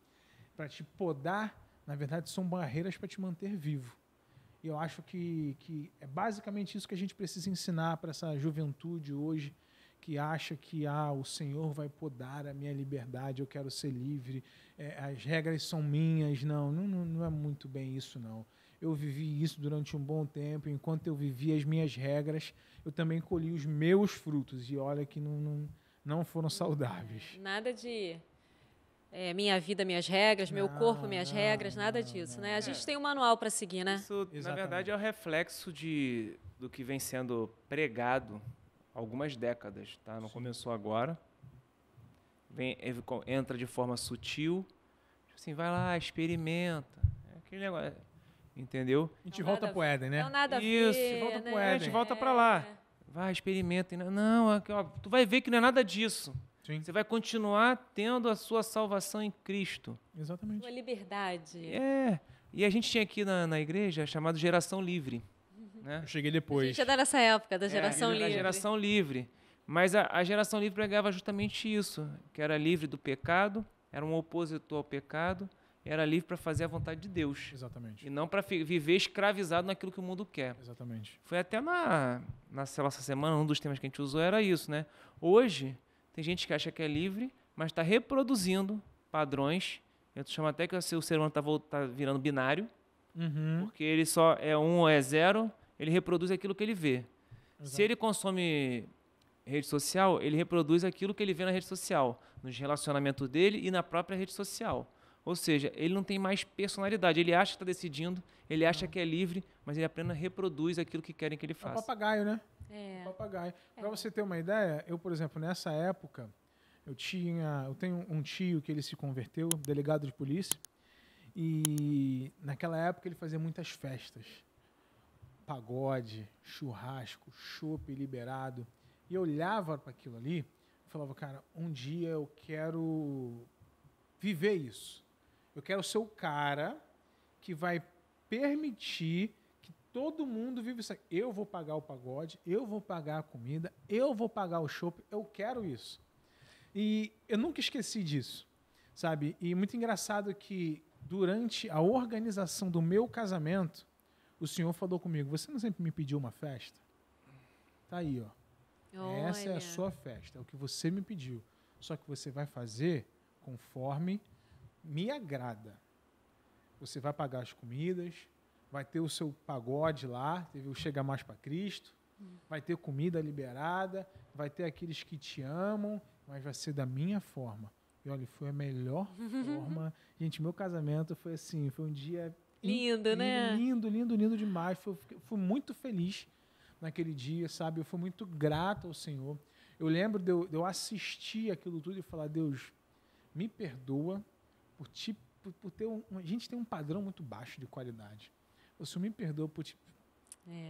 podar, na verdade, são barreiras para te manter vivo. E eu acho que é basicamente isso que a gente precisa ensinar para essa juventude hoje, que acha que o Senhor vai podar a minha liberdade, eu quero ser livre, as regras são minhas. Não é muito bem isso, não. Eu vivi isso durante um bom tempo, enquanto eu vivia as minhas regras, eu também colhi os meus frutos, e olha que não foram saudáveis. Nada de minha vida, minhas regras, meu corpo, minhas regras, nada disso, né? A gente tem um manual para seguir, né? Isso, na verdade, é o reflexo do que vem sendo pregado há algumas décadas, tá? Não começou agora. Entra de forma sutil, tipo assim, vai lá, experimenta. É aquele negócio, entendeu? A gente volta pro Éden, né? Não nada a Isso, ver, volta pro né? A gente volta para lá. Vai, experimenta. Não, aqui, ó, tu vai ver que não é nada disso. Sim, Você vai continuar tendo a sua salvação em Cristo. exatamente. Sua liberdade. E a gente tinha aqui na igreja chamado Geração Livre. Né? Eu cheguei A depois. gente é da nessa época, da geração A livre. Geração Livre. Mas a Geração Livre pregava justamente isso, que era livre do pecado, era um opositor ao pecado, era livre para fazer a vontade de Deus. Exatamente. E não para viver escravizado naquilo que o mundo quer. Exatamente. Foi até na essa semana, um dos temas que a gente usou era isso, né? Hoje, tem gente que acha que é livre, mas está reproduzindo padrões. Eu chamo até que o ser humano tá virando binário, porque ele só é 1 ou é 0, ele reproduz aquilo que ele vê. Exato. Se ele consome rede social, ele reproduz aquilo que ele vê na rede social, nos relacionamentos dele e na própria rede social. Ou seja, ele não tem mais personalidade. Ele acha que está decidindo, ele acha que é livre, mas ele apenas reproduz aquilo que querem que ele É o faça. papagaio, né? É. Papagaio. Para você ter uma ideia, eu, por exemplo, nessa época, eu tenho um tio que ele se converteu, delegado de polícia, e naquela época ele fazia muitas festas. Pagode, churrasco, chopp liberado. E eu olhava para aquilo ali e falava, cara, um dia eu quero viver isso. Eu quero ser o cara que vai permitir que todo mundo viva isso aqui. Eu vou pagar o pagode, eu vou pagar a comida, eu vou pagar o chopp, eu quero isso. E eu nunca esqueci disso, sabe? E muito engraçado que durante a organização do meu casamento, o Senhor falou comigo, você não sempre me pediu uma festa? Tá aí, ó. Essa é a Olha. sua festa, é o que você me pediu. Só que você vai fazer conforme me agrada. Você vai pagar as comidas, vai ter o seu pagode lá, teve o Chega Mais para Cristo, vai ter comida liberada, vai ter aqueles que te amam, mas vai ser da minha forma. E olha, foi a melhor forma. Gente, meu casamento foi assim, foi um dia lindo, né? Lindo demais. Fui muito feliz naquele dia, sabe? Eu fui muito grato ao Senhor. Eu lembro de eu assistir aquilo tudo e falar, Deus, me perdoa por ter a gente tem um padrão muito baixo de qualidade. O Senhor me perdoa por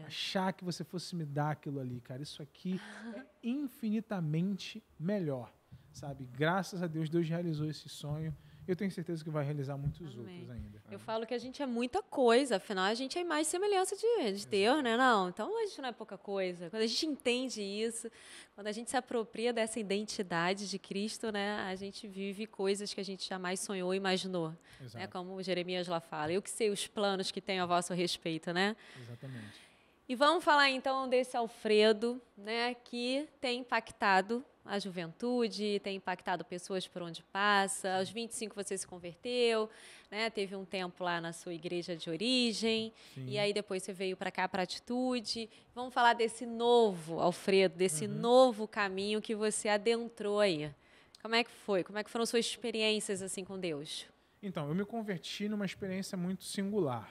achar que você fosse me dar aquilo ali, cara. Isso aqui é infinitamente melhor, sabe? Graças a Deus, Deus realizou esse sonho. Eu tenho certeza que vai realizar muitos outros ainda. Eu falo que a gente é muita coisa, afinal a gente é imagem e semelhança de Deus, né? Não, então a gente não é pouca coisa. Quando a gente entende isso, quando a gente se apropria dessa identidade de Cristo, né? A gente vive coisas que a gente jamais sonhou e imaginou. Né? Como o Jeremias lá fala. Eu que sei os planos que tenho a vosso respeito, né? Exatamente. E vamos falar então desse Alfredo, né? Que tem impactado a juventude, tem impactado pessoas por onde passa. Aos 25 você se converteu, né? Teve um tempo lá na sua igreja de origem. Sim. E aí depois você veio para cá para Atitude. Vamos falar desse novo Alfredo, desse novo caminho que você adentrou aí. Como é que foi? Como é que foram suas experiências assim com Deus? Então, eu me converti numa experiência muito singular.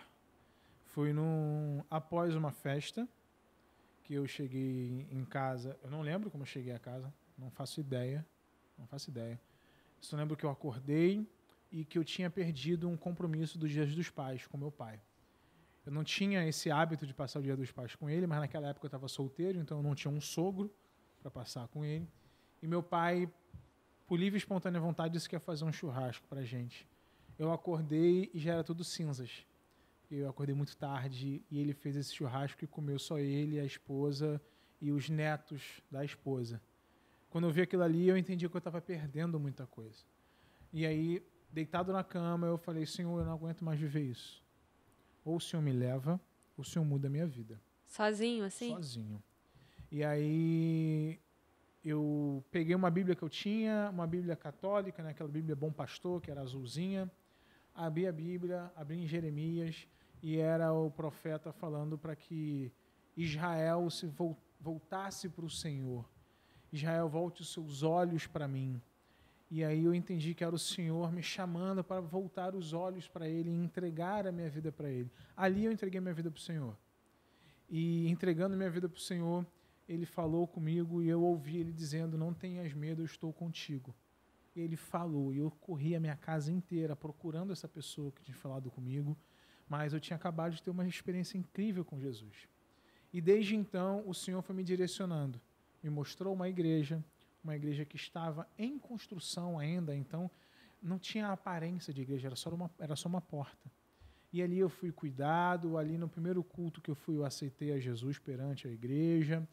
Foi após uma festa que eu cheguei em casa. Eu não lembro como eu cheguei a casa. Não faço ideia. Só lembro que eu acordei e que eu tinha perdido um compromisso dos Dias dos Pais com meu pai. Eu não tinha esse hábito de passar o Dia dos Pais com ele, mas naquela época eu estava solteiro, então eu não tinha um sogro para passar com ele. E meu pai, por livre e espontânea vontade, disse que ia fazer um churrasco para a gente. Eu acordei e já era tudo cinzas. Eu acordei muito tarde e ele fez esse churrasco e comeu só ele, a esposa e os netos da esposa. Quando eu vi aquilo ali, eu entendi que eu estava perdendo muita coisa. E aí, deitado na cama, eu falei, Senhor, eu não aguento mais viver isso. Ou o Senhor me leva, ou o Senhor muda a minha vida. Sozinho, assim? Sozinho. E aí, eu peguei uma Bíblia que eu tinha, uma Bíblia católica, né, aquela Bíblia Bom Pastor, que era azulzinha. Abri a Bíblia, abri em Jeremias, e era o profeta falando para que Israel se voltasse para o Senhor. Israel, volte os seus olhos para mim. E aí eu entendi que era o Senhor me chamando para voltar os olhos para Ele e entregar a minha vida para Ele. Ali eu entreguei minha vida para o Senhor. E entregando minha vida para o Senhor, Ele falou comigo e eu ouvi Ele dizendo, não tenhas medo, eu estou contigo. E Ele falou, e eu corri a minha casa inteira procurando essa pessoa que tinha falado comigo, mas eu tinha acabado de ter uma experiência incrível com Jesus. E desde então, o Senhor foi me direcionando. Me mostrou uma igreja que estava em construção ainda, então não tinha aparência de igreja, era só uma porta. E ali eu fui cuidado, ali no primeiro culto que eu fui, eu aceitei a Jesus perante a igreja,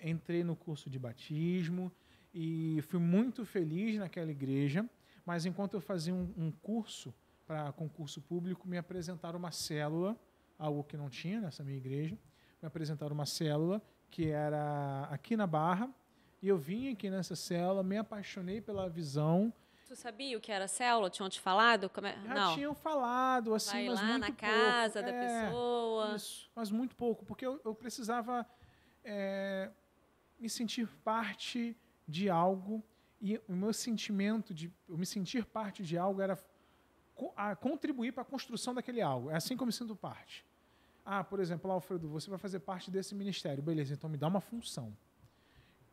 entrei no curso de batismo e fui muito feliz naquela igreja, mas enquanto eu fazia um curso para concurso público, me apresentaram uma célula, algo que não tinha nessa minha igreja, me apresentaram uma célula que era aqui na Barra, e eu vim aqui nessa célula, me apaixonei pela visão. Tu sabia o que era célula? Tinham te falado? Já tinham falado, assim, vai mas lá muito na pouco. casa da pessoa. Isso, mas muito pouco, porque eu precisava me sentir parte de algo, e o meu sentimento de eu me sentir parte de algo era contribuir para a construção daquele algo. É assim que eu me sinto parte. Por exemplo, Alfredo, você vai fazer parte desse ministério. Beleza, então me dá uma função.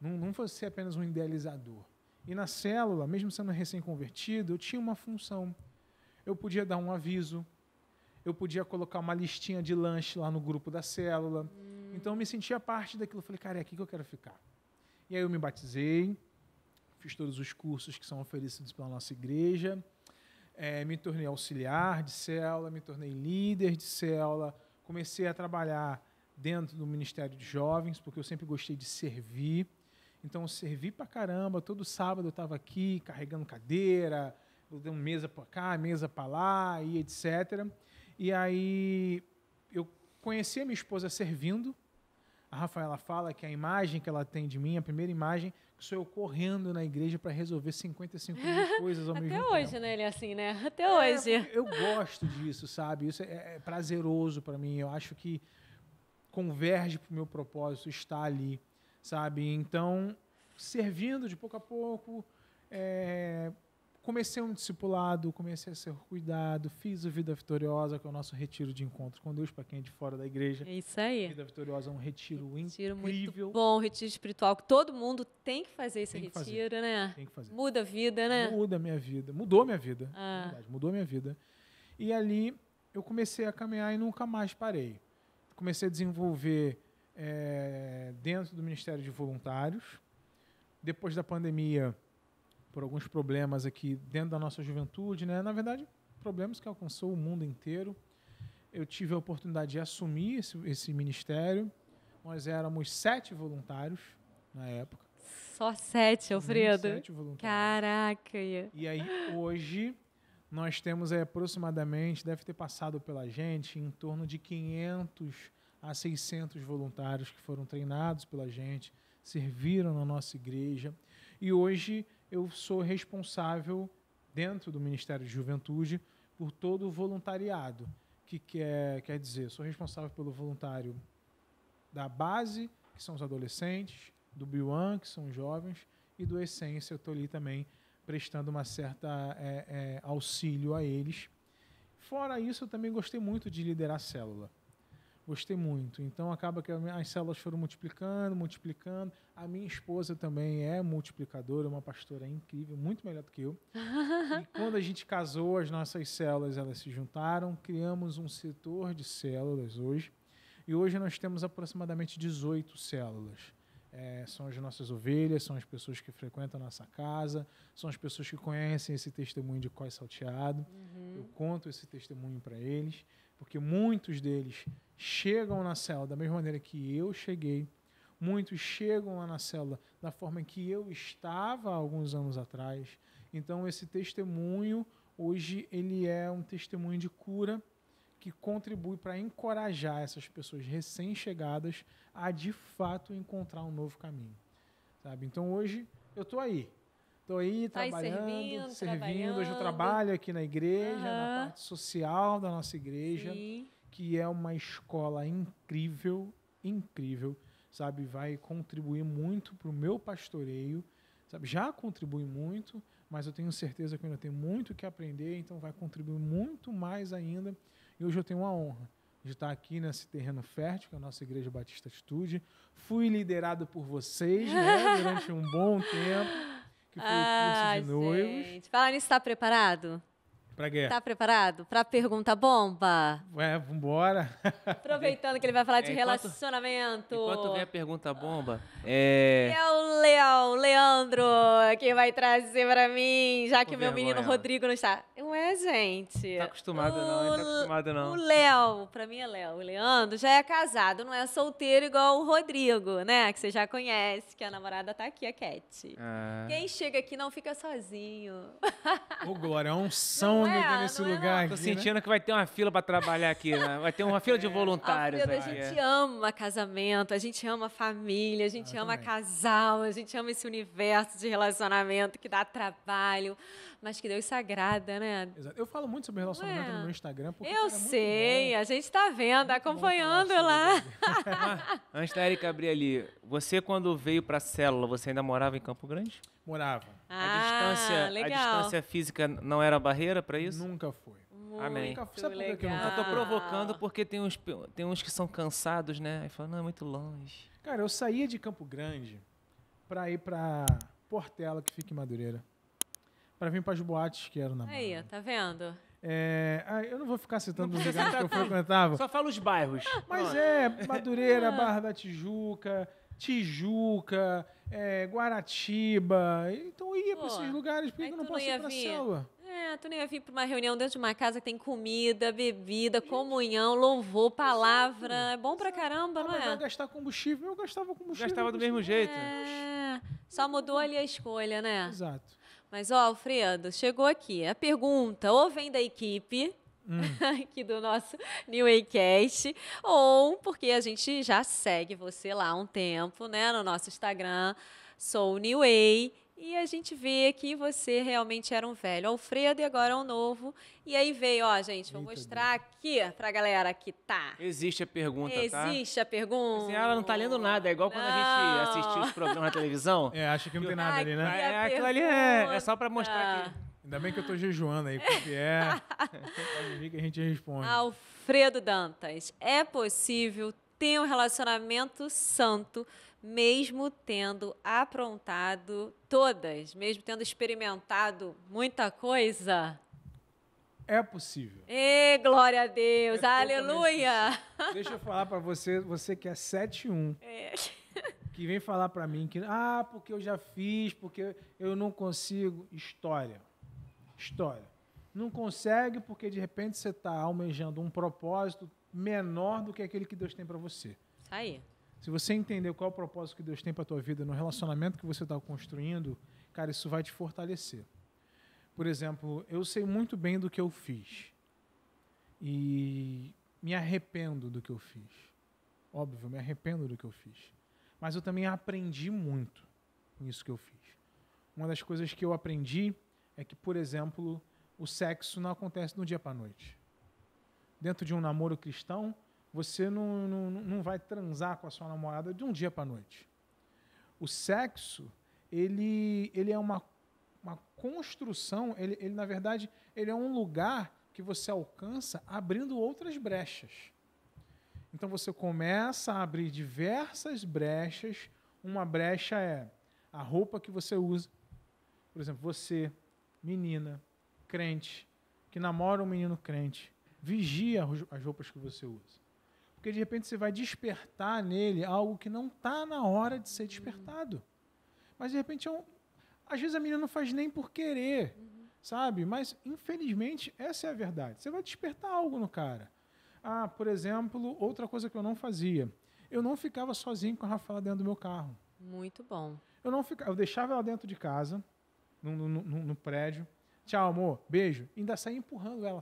Não vou ser apenas um idealizador. E na célula, mesmo sendo recém-convertido, eu tinha uma função. Eu podia dar um aviso, eu podia colocar uma listinha de lanche lá no grupo da célula. Então eu me sentia parte daquilo. Eu falei, cara, é aqui que eu quero ficar. E aí eu me batizei, fiz todos os cursos que são oferecidos pela nossa igreja, me tornei auxiliar de célula, me tornei líder de célula, comecei a trabalhar dentro do Ministério de Jovens, porque eu sempre gostei de servir. Então, eu servi pra caramba. Todo sábado eu estava aqui, carregando cadeira, dando mesa para cá, mesa para lá, e etc. E aí, eu conheci a minha esposa servindo. A Rafaela fala que a imagem que ela tem de mim, a primeira imagem, que sou eu correndo na igreja para resolver 55 mil coisas ao mesmo tempo. Até hoje, né? Ele é assim, né? Até hoje. Eu gosto disso, sabe? Isso é prazeroso para mim. Eu acho que converge para o meu propósito estar ali, sabe? Então, servindo de pouco a pouco, comecei um discipulado, comecei a ser cuidado, fiz o Vida Vitoriosa, que é o nosso retiro de encontro com Deus, para quem é de fora da igreja. É isso aí. Vida Vitoriosa é um retiro Retiro incrível. muito bom, retiro espiritual, que todo mundo tem que fazer esse Tem que retiro, fazer. né? Tem que fazer. Muda a vida, né? Muda a minha vida. Mudou minha vida. Ah. Na verdade, mudou minha vida. E ali eu comecei a caminhar e nunca mais parei. Comecei a desenvolver dentro do Ministério de Voluntários. Depois da pandemia, por alguns problemas aqui dentro da nossa juventude, né? Na verdade, problemas que alcançou o mundo inteiro. Eu tive a oportunidade de assumir esse ministério. Nós éramos 7 voluntários na época. Só 7, Alfredo. 7 voluntários. Caraca. E aí, hoje, nós temos aproximadamente, deve ter passado pela gente, em torno de 500 a 600 voluntários que foram treinados pela gente, serviram na nossa igreja. E hoje eu sou responsável, dentro do Ministério de Juventude, por todo o voluntariado. Que quer dizer, sou responsável pelo voluntário da base, que são os adolescentes, do Biuan, que são os jovens, e do Essência, eu estou ali também prestando uma certa auxílio a eles. Fora isso, eu também gostei muito de liderar a célula. Gostei muito. Então, acaba que as células foram multiplicando. A minha esposa também é multiplicadora, uma pastora incrível, muito melhor do que eu. E quando a gente casou, as nossas células elas se juntaram, criamos um setor de células hoje. E hoje nós temos aproximadamente 18 células. São as nossas ovelhas, são as pessoas que frequentam a nossa casa, são as pessoas que conhecem esse testemunho de Cós Salteado. Eu conto esse testemunho para eles, porque muitos deles chegam na célula da mesma maneira que eu cheguei, muitos chegam lá na célula da forma que eu estava há alguns anos atrás. Então, esse testemunho, hoje, ele é um testemunho de cura que contribui para encorajar essas pessoas recém-chegadas a, de fato, encontrar um novo caminho. Sabe? Então, hoje, eu estou aí. Estou aí trabalhando, servindo. Hoje eu trabalho aqui na igreja, na parte social da nossa igreja, Sim. que é uma escola incrível, incrível, sabe? Vai contribuir muito para o meu pastoreio, sabe? Já contribui muito, mas eu tenho certeza que eu ainda tenho muito que aprender, então vai contribuir muito mais ainda. E hoje eu tenho uma honra de estar aqui nesse terreno fértil, que é a nossa Igreja Batista Atitude. Fui liderado por vocês, né, durante um bom tempo, que foi o curso de noivos. Gente. Fala nisso, tá preparado? Pra quê? Tá preparado? Pra pergunta bomba? Vambora. Aproveitando que ele vai falar de enquanto- relacionamento. Enquanto vem a pergunta bomba, É o Leandro, que vai trazer pra mim, já que o meu menino vergonha. Rodrigo não está. Ué, gente. Tá acostumado não, ele tá acostumado não. O Léo, pra mim é Léo. O Leandro já é casado, não é solteiro igual o Rodrigo, né? Que você já conhece, que a namorada tá aqui, a Cat. Ah, Quem chega aqui não fica sozinho. Ô, Glória, é um som Não é, aqui nesse não é, lugar. tô Aqui, né? sentindo que vai ter uma fila pra trabalhar aqui, né? Vai ter uma fila de voluntários Alfredo, a aqui. gente ama casamento, a gente ama família, a gente ama também. casal, a gente ama esse universo de relacionamento que dá trabalho, mas que Deus sagrada, né? Exato. Eu falo muito sobre relacionamento Não é? no meu Instagram. Porque, Eu cara, é muito sei, bom. a gente tá vendo, Muito bom acompanhando falar lá. sobre isso. Antes da Erika abrir ali, você quando veio pra célula, você ainda morava em Campo Grande? Morava. A distância física não era barreira pra isso? Nunca foi. Amém. Nunca foi. Sabe por que eu nunca Eu tô fui? provocando porque tem uns que são cansados, né? Aí falam, não, é muito longe. Cara, eu saía de Campo Grande pra ir pra Portela, que fica em Madureira. Pra vir pras boates que eram na Aí, Barra. tá vendo? Eu não vou ficar citando os precisa lugares que eu citar tudo. frequentava. Só fala os bairros. Mas Pronto. Madureira, Barra da Tijuca, Guaratiba. Então eu ia pra Pô, esses lugares, por que aí eu não tu não posso ia ir pra vir? célula? Tu nem ia vir pra uma reunião dentro de uma casa que tem comida, bebida, comunhão, louvor, palavra. É bom pra caramba, não Mas vai é? gastar combustível? Eu gastava combustível. Gastava do mesmo jeito. Só mudou ali a escolha, né? Exato. Mas, ó, Alfredo, chegou aqui. A pergunta ou vem da equipe, aqui do nosso New Waycast, ou porque a gente já segue você lá há um tempo, né, no nosso Instagram. sou o New Way. E a gente vê que você realmente era um velho Alfredo e agora é um novo. E aí veio, ó, gente, vou Eita mostrar aqui pra galera que tá. Existe a pergunta, tá? Existe a pergunta. Assim, ela não tá lendo nada. É igual quando a gente assistia os programas na televisão. Acha que não tem nada ali, né? Aqui a Aquilo ali é só pra mostrar pergunta. que... Ainda bem que eu tô jejuando aí, porque pode vir que a gente responde. Alfredo Dantas, é possível ter um relacionamento santo mesmo tendo aprontado todas, mesmo tendo experimentado muita coisa? É possível. Ê, glória a Deus, totalmente aleluia! possível. Deixa eu falar pra você, você que é 7'1", É. que vem falar pra mim que, porque eu já fiz, porque eu não consigo. História. Não consegue porque de repente você está almejando um propósito menor do que aquele que Deus tem para você. Isso aí. Se você entender qual é o propósito que Deus tem para a tua vida no relacionamento que você está construindo, cara, isso vai te fortalecer. Por exemplo, eu sei muito bem do que eu fiz e me arrependo do que eu fiz. Óbvio, me arrependo do que eu fiz. Mas eu também aprendi muito com isso que eu fiz. Uma das coisas que eu aprendi é que, por exemplo, o sexo não acontece do dia para a noite. Dentro de um namoro cristão, você não vai transar com a sua namorada de um dia para a noite. O sexo, ele é uma construção, ele, na verdade, ele é um lugar que você alcança abrindo outras brechas. Então você começa a abrir diversas brechas. Uma brecha é a roupa que você usa. Por exemplo, você, menina, crente, que namora um menino crente, vigia as roupas que você usa. Porque de repente você vai despertar nele algo que não está na hora de ser despertado. Mas de repente às vezes a menina não faz nem por querer, sabe? Mas infelizmente essa é a verdade. Você vai despertar algo no cara. Por exemplo, outra coisa que eu não fazia. Eu não ficava sozinho com a Rafaela dentro do meu carro. Muito bom. Eu deixava ela dentro de casa, no prédio. Tchau, amor. Beijo. Ainda saía empurrando ela.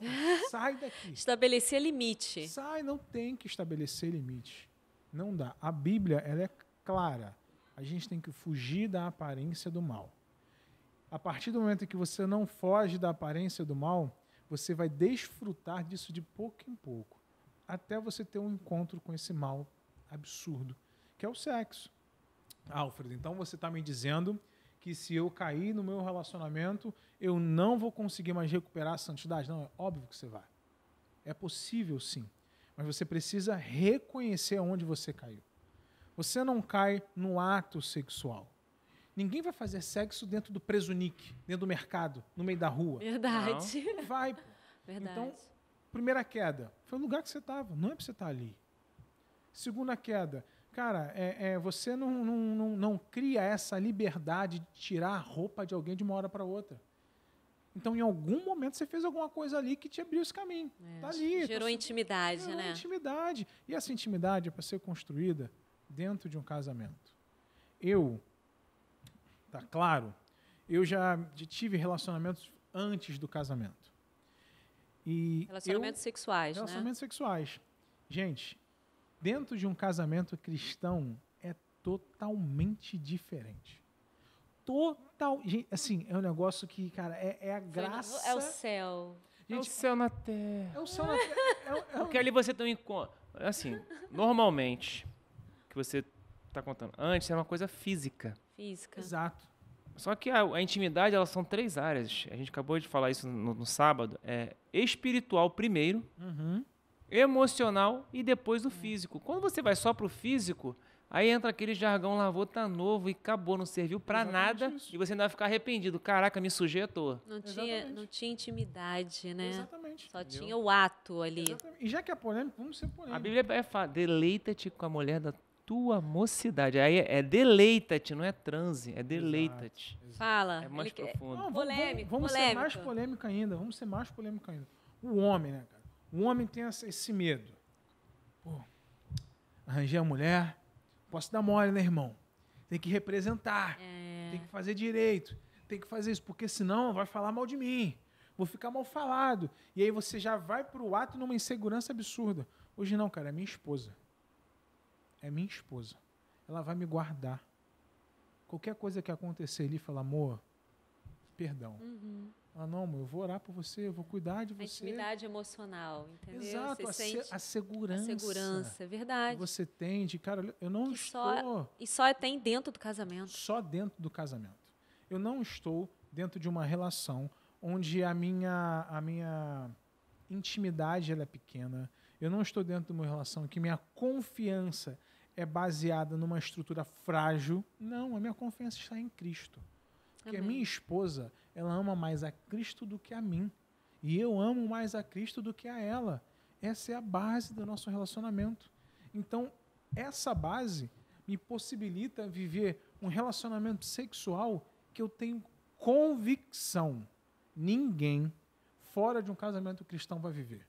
Sai daqui. Estabelecer limite. Sai, não tem que estabelecer limite. Não dá. A Bíblia, ela é clara. A gente tem que fugir da aparência do mal. A partir do momento em que você não foge da aparência do mal, você vai desfrutar disso de pouco em pouco. Até você ter um encontro com esse mal absurdo, que é o sexo. Alfredo, então você está me dizendo que se eu cair no meu relacionamento, eu não vou conseguir mais recuperar a santidade? Não, é óbvio que você vai. É possível, sim. Mas você precisa reconhecer onde você caiu. Você não cai no ato sexual. Ninguém vai fazer sexo dentro do Presunic, dentro do mercado, no meio da rua. Verdade. Não vai. Pô. Verdade. Então, primeira queda, foi o lugar que você estava, não é para você estar ali. Segunda queda, cara, você não cria essa liberdade de tirar a roupa de alguém de uma hora para outra. Então, em algum momento, você fez alguma coisa ali que te abriu esse caminho. Tá ali. Gerou intimidade, gerou né? Intimidade. E essa intimidade é para ser construída dentro de um casamento. Tá claro, eu já tive relacionamentos antes do casamento. Relacionamentos sexuais, né? Relacionamentos sexuais. Gente, dentro de um casamento cristão é totalmente diferente. Assim, é um negócio que, cara, é a graça. É o céu. Gente, é o céu na terra. É o céu na terra. Porque ali você tem um encontro. Assim, normalmente, que você está contando, antes era uma coisa física. Física. Exato. Só que a intimidade, elas são 3 áreas. A gente acabou de falar isso no sábado. É espiritual primeiro, emocional e depois o físico. Quando você vai só pro físico, aí entra aquele jargão, lavou, tá novo e acabou, não serviu pra nada. Isso. E você ainda vai ficar arrependido. Caraca, me sujei à toa. Não tinha intimidade, né? Exatamente. Só tinha o ato ali. Exatamente. E já que é polêmico, vamos ser polêmicos. A Bíblia fala, deleita-te com a mulher da tua mocidade. Aí é deleita-te, não é transe, é deleita-te. Fala. É mais profundo. Não, polêmico. Vamos ser mais polêmico ainda. O homem, né, cara? O homem tem esse medo. Pô, arranjei a mulher, posso dar mole, né, irmão? Tem que representar, tem que fazer direito, tem que fazer isso, porque senão vai falar mal de mim. Vou ficar mal falado. E aí você já vai pro ato numa insegurança absurda. Hoje não, cara, é minha esposa. É minha esposa. Ela vai me guardar. Qualquer coisa que acontecer ali, fala, amor, perdão. Ah, não, amor, eu vou orar por você, eu vou cuidar de A você. intimidade emocional, entendeu? Exato, Você sente a segurança. a segurança, é Que verdade. você tem de, cara, eu não Que estou E só tem dentro do casamento. só dentro do casamento. Eu não estou dentro de uma relação onde a minha intimidade ela é pequena. Eu não estou dentro de uma relação que minha confiança é baseada numa estrutura frágil. Não, a minha confiança está em Cristo. Porque a Amém. minha esposa, ela ama mais a Cristo do que a mim. E eu amo mais a Cristo do que a ela. Essa é a base do nosso relacionamento. Então, essa base me possibilita viver um relacionamento sexual que eu tenho convicção. Ninguém fora de um casamento cristão vai viver.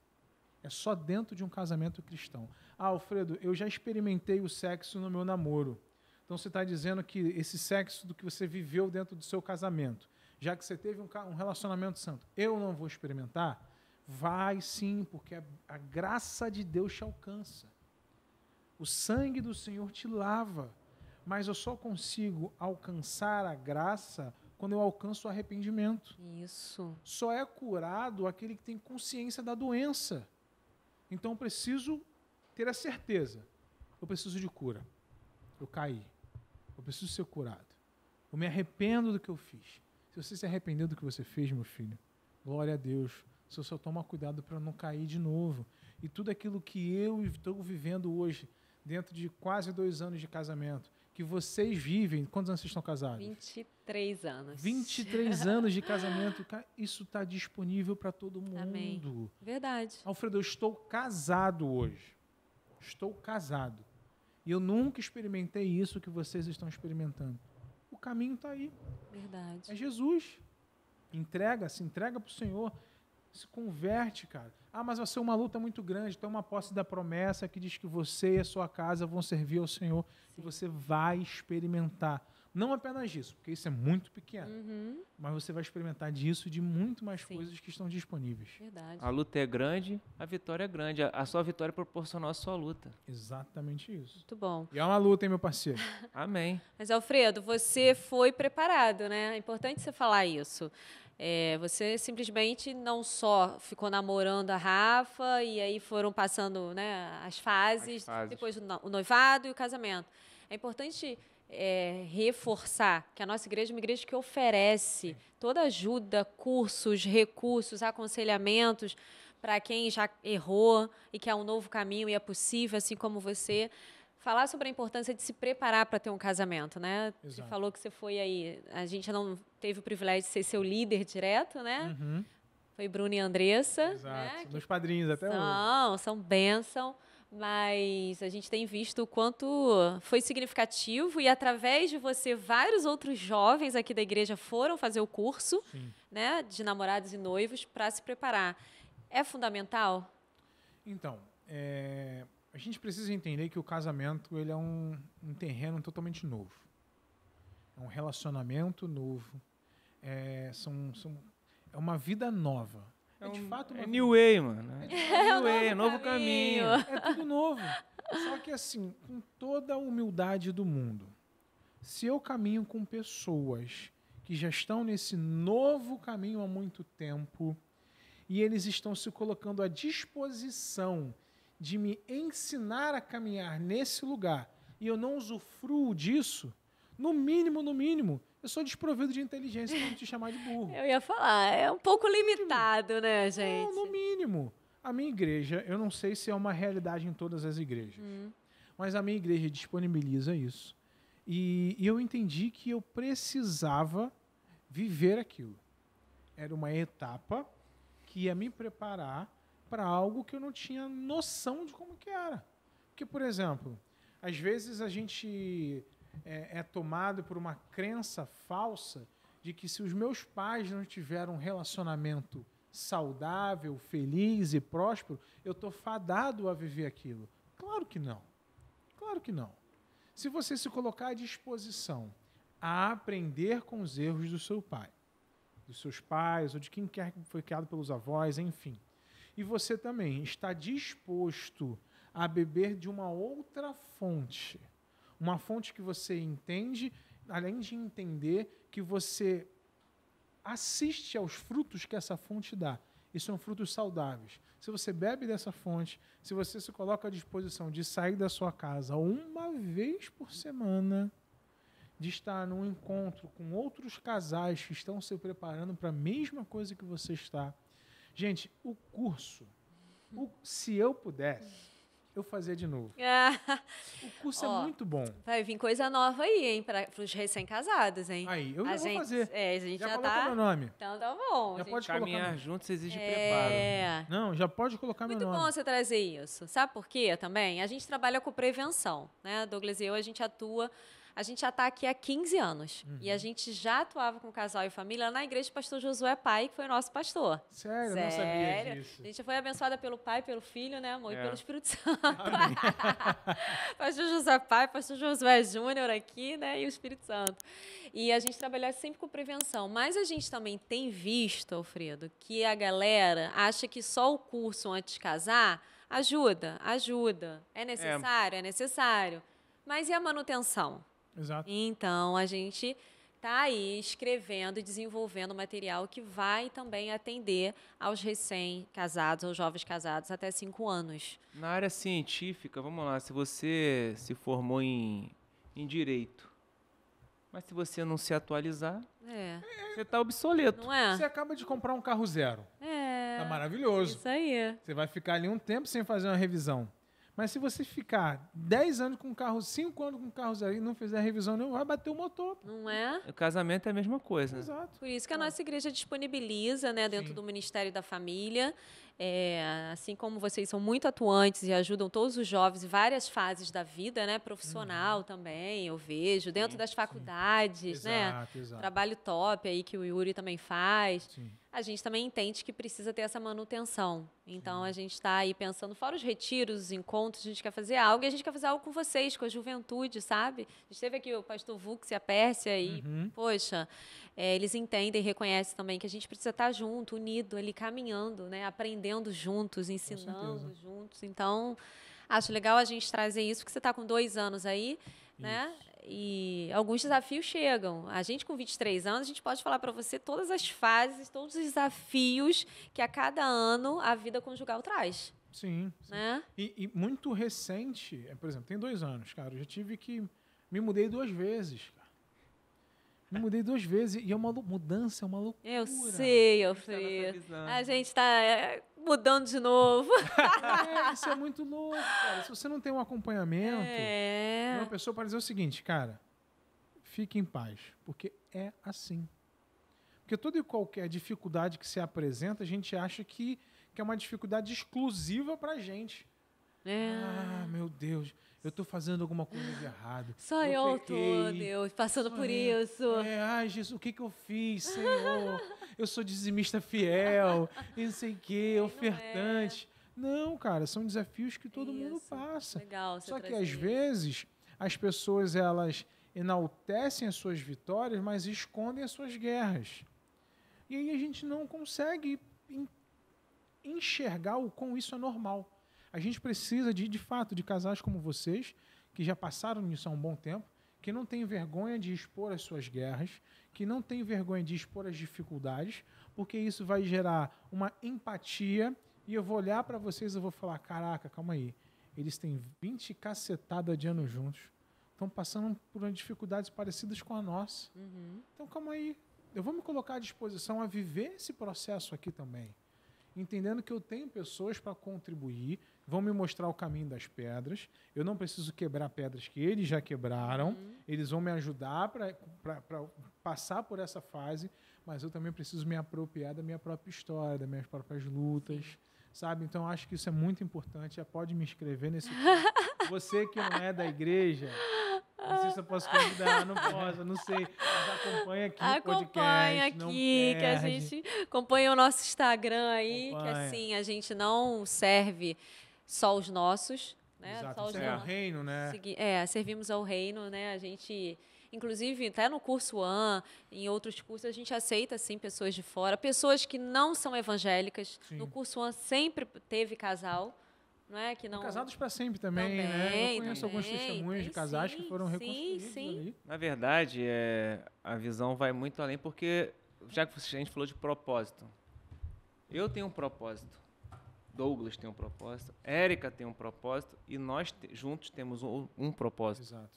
É só dentro de um casamento cristão. Ah, Alfredo, eu já experimentei o sexo no meu namoro. Então você está dizendo que esse sexo do que você viveu dentro do seu casamento, já que você teve um relacionamento santo, eu não vou experimentar? Vai sim, porque a graça de Deus te alcança. O sangue do Senhor te lava. Mas eu só consigo alcançar a graça quando eu alcanço o arrependimento. Isso. Só é curado aquele que tem consciência da doença. Então eu preciso ter a certeza. Eu preciso de cura. Eu caí. Eu preciso ser curado. Eu me arrependo do que eu fiz. Se você se arrependeu do que você fez, meu filho, glória a Deus. Você só toma cuidado para não cair de novo. E tudo aquilo que eu estou vivendo hoje, dentro de quase 2 anos de casamento, que vocês vivem, quantos anos vocês estão casados? 23 anos. 23 anos de casamento, cara, isso está disponível para todo mundo. Amém. Verdade. Alfredo, eu estou casado hoje. Estou casado. E eu nunca experimentei isso que vocês estão experimentando. O caminho está aí. Verdade. É Jesus. Se entrega para o Senhor. Se converte, cara. Ah, mas vai ser uma luta muito grande. Tem uma posse da promessa que diz que você e a sua casa vão servir ao Senhor. E você vai experimentar. Não apenas disso, porque isso é muito pequeno. Mas você vai experimentar disso e de muito mais coisas que estão disponíveis. Verdade. A luta é grande, a vitória é grande. A sua vitória é proporcional à sua luta. Exatamente isso. Muito bom. E é uma luta, hein, meu parceiro? Amém. Mas, Alfredo, você foi preparado, né? É importante você falar isso. Você simplesmente não só ficou namorando a Rafa e aí foram passando, né, as fases, depois o noivado e o casamento. É importante reforçar que a nossa igreja é uma igreja que oferece toda ajuda, cursos, recursos, aconselhamentos para quem já errou e quer um novo caminho e é possível, assim como você. Falar sobre a importância de se preparar para ter um casamento, né? Exato. Você falou que você foi aí... A gente não teve o privilégio de ser seu líder direto, né? Foi Bruno e Andressa. Exato. Né? Meus padrinhos até hoje. São bênção. Mas a gente tem visto o quanto foi significativo e através de você, vários outros jovens aqui da igreja foram fazer o curso, né, de namorados e noivos para se preparar. É fundamental? Então, a gente precisa entender que o casamento ele é um terreno totalmente novo. É um relacionamento novo. É uma vida nova. De fato uma New Way, mano. New Way, novo novo caminho. É tudo novo. Só que assim, com toda a humildade do mundo, se eu caminho com pessoas que já estão nesse novo caminho há muito tempo e eles estão se colocando à disposição de me ensinar a caminhar nesse lugar e eu não usufruo disso, no mínimo, eu sou desprovido de inteligência para não te chamar de burro. Eu ia falar, é um pouco limitado, né, gente? Não, no mínimo. A minha igreja, eu não sei se é uma realidade em todas as igrejas, mas a minha igreja disponibiliza isso. E eu entendi que eu precisava viver aquilo. Era uma etapa que ia me preparar para algo que eu não tinha noção de como que era. Porque, por exemplo, às vezes a gente é tomado por uma crença falsa de que se os meus pais não tiveram um relacionamento saudável, feliz e próspero, eu estou fadado a viver aquilo. Claro que não. Claro que não. Se você se colocar à disposição a aprender com os erros do seu pai, dos seus pais ou de quem quer que foi criado pelos avós, enfim, e você também está disposto a beber de uma outra fonte, uma fonte que você entende além de entender que você assiste aos frutos que essa fonte dá. E são frutos saudáveis. Se você bebe dessa fonte, se você se coloca à disposição de sair da sua casa uma vez por semana, de estar num encontro com outros casais que estão se preparando para a mesma coisa que você está. Gente, o curso, se eu pudesse, eu fazia de novo. O curso é muito bom. Vai vir coisa nova aí, hein, para os recém-casados, hein? Aí, eu já vou fazer. A gente já coloca tá... meu nome. Então tá bom. Já pode Caminhar colocar. juntos exige preparo. Não, já pode colocar Muito meu bom nome. você trazer isso. Sabe por quê também? A gente trabalha com prevenção, né? Douglas e eu, a gente já está aqui há 15 anos. E a gente já atuava com casal e família na igreja do pastor Josué Pai, que foi o nosso pastor. Sério? Eu não sabia disso. A gente foi abençoada pelo Pai, pelo Filho, né, amor? E pelo Espírito Santo. Pastor Josué Pai, pastor Josué Júnior aqui, né? E o Espírito Santo. E a gente trabalha sempre com prevenção. Mas a gente também tem visto, Alfredo, que a galera acha que só o curso antes de casar ajuda. É necessário? É necessário. Mas e a manutenção? Exato. Então, a gente está aí escrevendo e desenvolvendo material que vai também atender aos recém-casados, aos jovens casados até 5 anos. Na área científica, vamos lá, se você se formou em Direito, mas se você não se atualizar, você está obsoleto. Não é? Você acaba de comprar um carro zero. Tá maravilhoso. Isso aí. Você vai ficar ali um tempo sem fazer uma revisão. Mas se você ficar 10 anos com um carro, 5 anos com um carro zero e não fizer revisão nenhuma, vai bater o motor. Não é? O casamento é a mesma coisa. Exato. Por isso que a nossa igreja disponibiliza, né, dentro do Ministério da Família, assim como vocês são muito atuantes e ajudam todos os jovens em várias fases da vida, né, profissional também, eu vejo, dentro das faculdades, né, Exato. trabalho top aí que o Yuri também faz. Sim. A gente também entende que precisa ter essa manutenção. Então, a gente está aí pensando, fora os retiros, os encontros, a gente quer fazer algo, e a gente quer fazer algo com vocês, com a juventude, sabe? A gente teve aqui o pastor Vux e a Pérsia, e, poxa, eles entendem e reconhecem também que a gente precisa estar junto, unido, ali, caminhando, né? Aprendendo juntos, ensinando juntos. Então, acho legal a gente trazer isso, porque você está com 2 anos aí, né? E alguns desafios chegam. A gente, com 23 anos, a gente pode falar para você todas as fases, todos os desafios que a cada ano a vida conjugal traz. Sim. Né? E muito recente, por exemplo, tem 2 anos, cara, eu já tive que... Me mudei 2 vezes, cara. Me mudei 2 vezes e é uma mudança, é uma loucura. Eu sei, Alfredo. A gente está mudando de novo. Isso é muito louco, cara. Se você não tem um acompanhamento, uma pessoa pode dizer o seguinte, cara, fique em paz, porque é assim. Porque toda e qualquer dificuldade que se apresenta, a gente acha que é uma dificuldade exclusiva pra gente. Ah, meu Deus, eu estou fazendo alguma coisa de errado. Só eu tô, Deus, passando por isso. Ai, Jesus, o que eu fiz, Senhor? Eu sou dizimista fiel, e não sei o quê, ofertante. Não, cara, são desafios que todo mundo passa. Legal, só que, às vezes, as pessoas, elas enaltecem as suas vitórias, mas escondem as suas guerras. E aí a gente não consegue enxergar o quão isso é normal. A gente precisa, de fato, de casais como vocês, que já passaram nisso há um bom tempo, que não têm vergonha de expor as suas guerras, que não têm vergonha de expor as dificuldades, porque isso vai gerar uma empatia, e eu vou olhar para vocês e vou falar, caraca, calma aí, eles têm 20 cacetadas de anos juntos, estão passando por dificuldades parecidas com a nossa. Então, calma aí, eu vou me colocar à disposição a viver esse processo aqui também. Entendendo que eu tenho pessoas para contribuir, vão me mostrar o caminho das pedras, eu não preciso quebrar pedras que eles já quebraram, eles vão me ajudar para passar por essa fase, mas eu também preciso me apropriar da minha própria história, das minhas próprias lutas, sabe? Então, acho que isso é muito importante, já pode me inscrever nesse curso. Você que não é da igreja... Não sei se eu posso convidar, não posso, não sei. Mas acompanha aqui o podcast. Acompanha aqui, que a gente acompanha o nosso Instagram aí, que assim, a gente não serve só os nossos, né? Exato, só os serve ao reino, né? Servimos ao reino, né? A gente, inclusive, até no curso One, em outros cursos, a gente aceita, sim, pessoas de fora, pessoas que não são evangélicas. Sim. No curso One sempre teve casal, não é? Que não... Casados para sempre também, né? Eu conheço alguns testemunhos de casais que foram reconstruídos ali. Na verdade, a visão vai muito além, porque, já que a gente falou de propósito, eu tenho um propósito, Douglas tem um propósito, Érica tem um propósito, e nós juntos temos um propósito. Exato.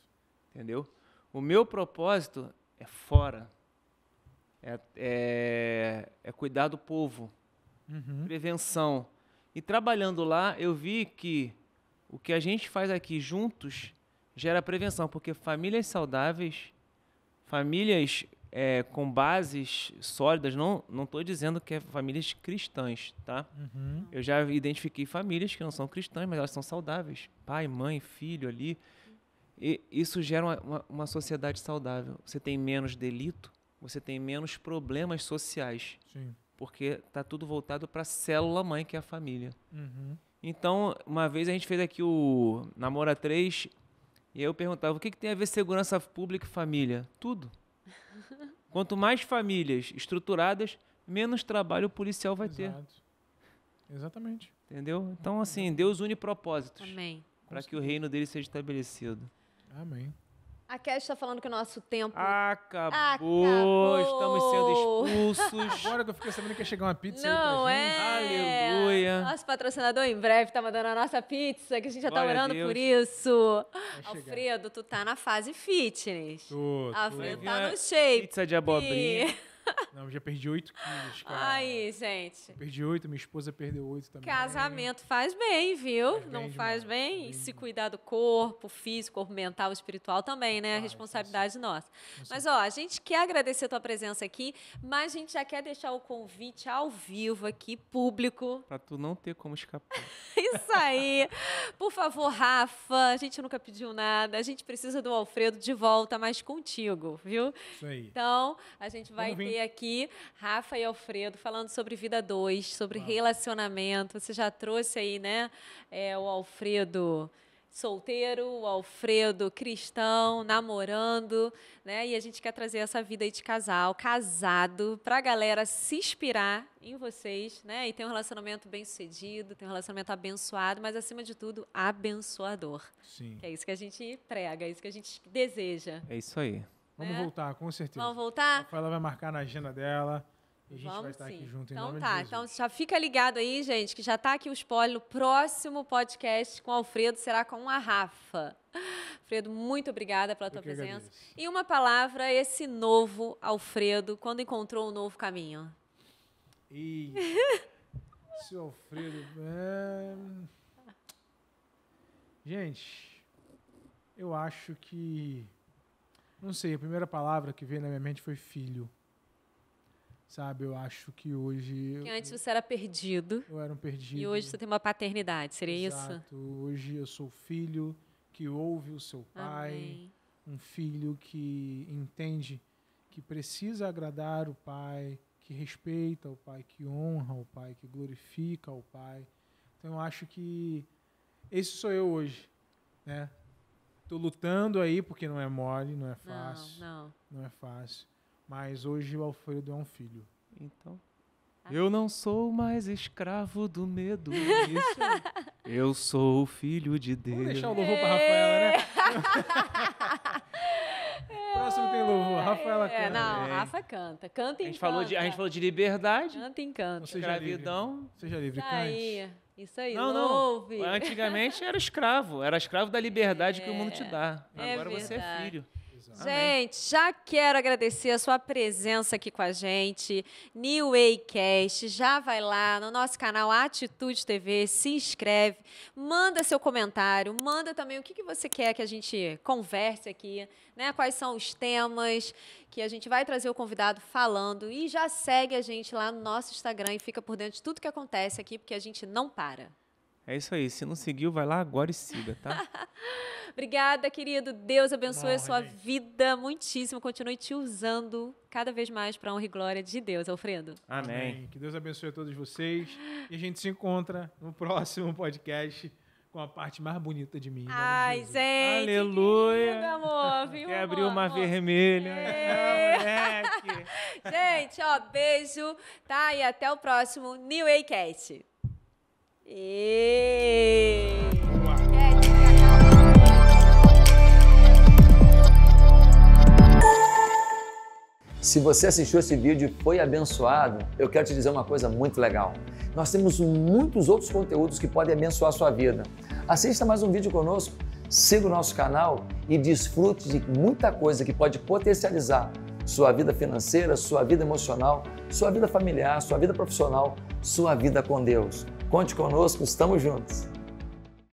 Entendeu? O meu propósito é fora. É cuidar do povo. Prevenção. E trabalhando lá, eu vi que o que a gente faz aqui juntos gera prevenção, porque famílias saudáveis, famílias com bases sólidas, não estou dizendo que é famílias cristãs, tá? Eu já identifiquei famílias que não são cristãs, mas elas são saudáveis. Pai, mãe, filho ali. E isso gera uma sociedade saudável. Você tem menos delito, você tem menos problemas sociais. Sim. Porque está tudo voltado para a célula-mãe, que é a família. Então, uma vez a gente fez aqui o Namora 3, e aí eu perguntava, o que tem a ver segurança pública e família? Tudo. Quanto mais famílias estruturadas, menos trabalho o policial vai ter. Exatamente. Entendeu? Então, assim, Deus une propósitos. Amém. Para que o reino dele seja estabelecido. Amém. A Cash está falando que o nosso tempo... Acabou. Estamos sendo expulsos. Agora que eu fiquei sabendo que ia chegar uma pizza Não aí pra gente. Aleluia. Nosso patrocinador em breve tá mandando a nossa pizza, que a gente já Glória tá a orando Deus. por isso. chegar. Alfredo, tu tá na fase fitness. Tô. Alfredo Vai tá vir no a shape. Pizza de abobrinha. Não, já perdi 8 quilos, cara. Aí, gente. Perdi 8, minha esposa perdeu 8 também. Casamento faz bem, viu? Faz bem Não demais, faz bem? faz bem E se cuidar do corpo, físico, corpo mental, espiritual também, né? A responsabilidade nossa. Mas, ó, a gente quer agradecer a tua presença aqui, mas a gente já quer deixar o convite ao vivo aqui, público. Pra tu não ter como escapar. Isso aí. Por favor, Rafa, a gente nunca pediu nada. A gente precisa do Alfredo de volta, mas contigo, viu? Isso aí. Então, a gente vai Vamos vir. ter aqui Rafa e Alfredo falando sobre vida 2, sobre relacionamento. Você já trouxe aí, né, o Alfredo solteiro, o Alfredo cristão, namorando, né? E a gente quer trazer essa vida aí de casal, casado, pra galera se inspirar em vocês, né? E ter um relacionamento bem-sucedido, ter um relacionamento abençoado, mas acima de tudo, abençoador. Sim. Que é isso que a gente prega, é isso que a gente deseja. É isso aí. Vamos voltar, com certeza. Vamos A voltar? Rafaela vai marcar na agenda dela. E a gente vai Vamos estar sim. aqui junto em Então nome tá, de Jesus. então já fica ligado aí, gente, que já tá aqui o spoiler. No próximo podcast com o Alfredo será com a Rafa. Alfredo, muito obrigada pela tua que presença. agradeço. E uma palavra, esse novo Alfredo, quando encontrou um novo caminho. E seu Alfredo. Gente, eu acho que. Não sei, a primeira palavra que veio na minha mente foi filho. Sabe, eu acho que hoje. Que antes você era perdido Eu era um perdido. e hoje você tem uma paternidade, seria isso? Exato. Hoje eu sou filho que ouve o seu pai. Amém. Um filho que entende que precisa agradar o pai, que respeita o pai, que honra o pai, que glorifica o pai. Então eu acho que esse sou eu hoje, né? Tô lutando aí porque não é mole, não é fácil, não é fácil. Mas hoje o Alfredo é um filho. Então, eu não sou mais escravo do medo. Isso aí. Eu sou filho de Deus. Vamos deixar o louvor para Rafaela, né? Próximo tem louvor. Rafaela canta. Não, É. Rafa canta. Canta e A gente encanta. falou de liberdade, Canta e encanta. Seja livre. escravidão. Seja livre, Isso cante. aí. Isso aí, Não, louve. não. Antigamente era escravo. Era escravo da liberdade que o mundo te dá. é Agora você é verdade. filho. Exato. Gente, já quero agradecer a sua presença aqui com a gente. New Way Cast, já vai lá no nosso canal Atitude TV, se inscreve, manda seu comentário, manda também o que você quer que a gente converse aqui, né? Quais são os temas que a gente vai trazer o convidado falando e já segue a gente lá no nosso Instagram e fica por dentro de tudo que acontece aqui, porque a gente não para. É isso aí. Se não seguiu, vai lá agora e siga, tá? Obrigada, querido. Deus abençoe Uma a sua honra, gente. vida muitíssimo. Continue te usando cada vez mais para a honra e glória de Deus, Alfredo. Amém. Que Deus abençoe a todos vocês. E a gente se encontra no próximo podcast com a parte mais bonita de mim. em nome de Ai, Jesus. gente. Aleluia. Que lindo, amor. Viu, Quer amor? abrir uma Amor. vermelha? É. Moleque. Gente, ó, beijo, tá? E até o próximo New Way Cast. Se você assistiu esse vídeo e foi abençoado, eu quero te dizer uma coisa muito legal. Nós temos muitos outros conteúdos que podem abençoar a sua vida. Assista mais um vídeo conosco, siga o nosso canal e desfrute de muita coisa que pode potencializar sua vida financeira, sua vida emocional, sua vida familiar, sua vida profissional, sua vida com Deus. Conte conosco, estamos juntos.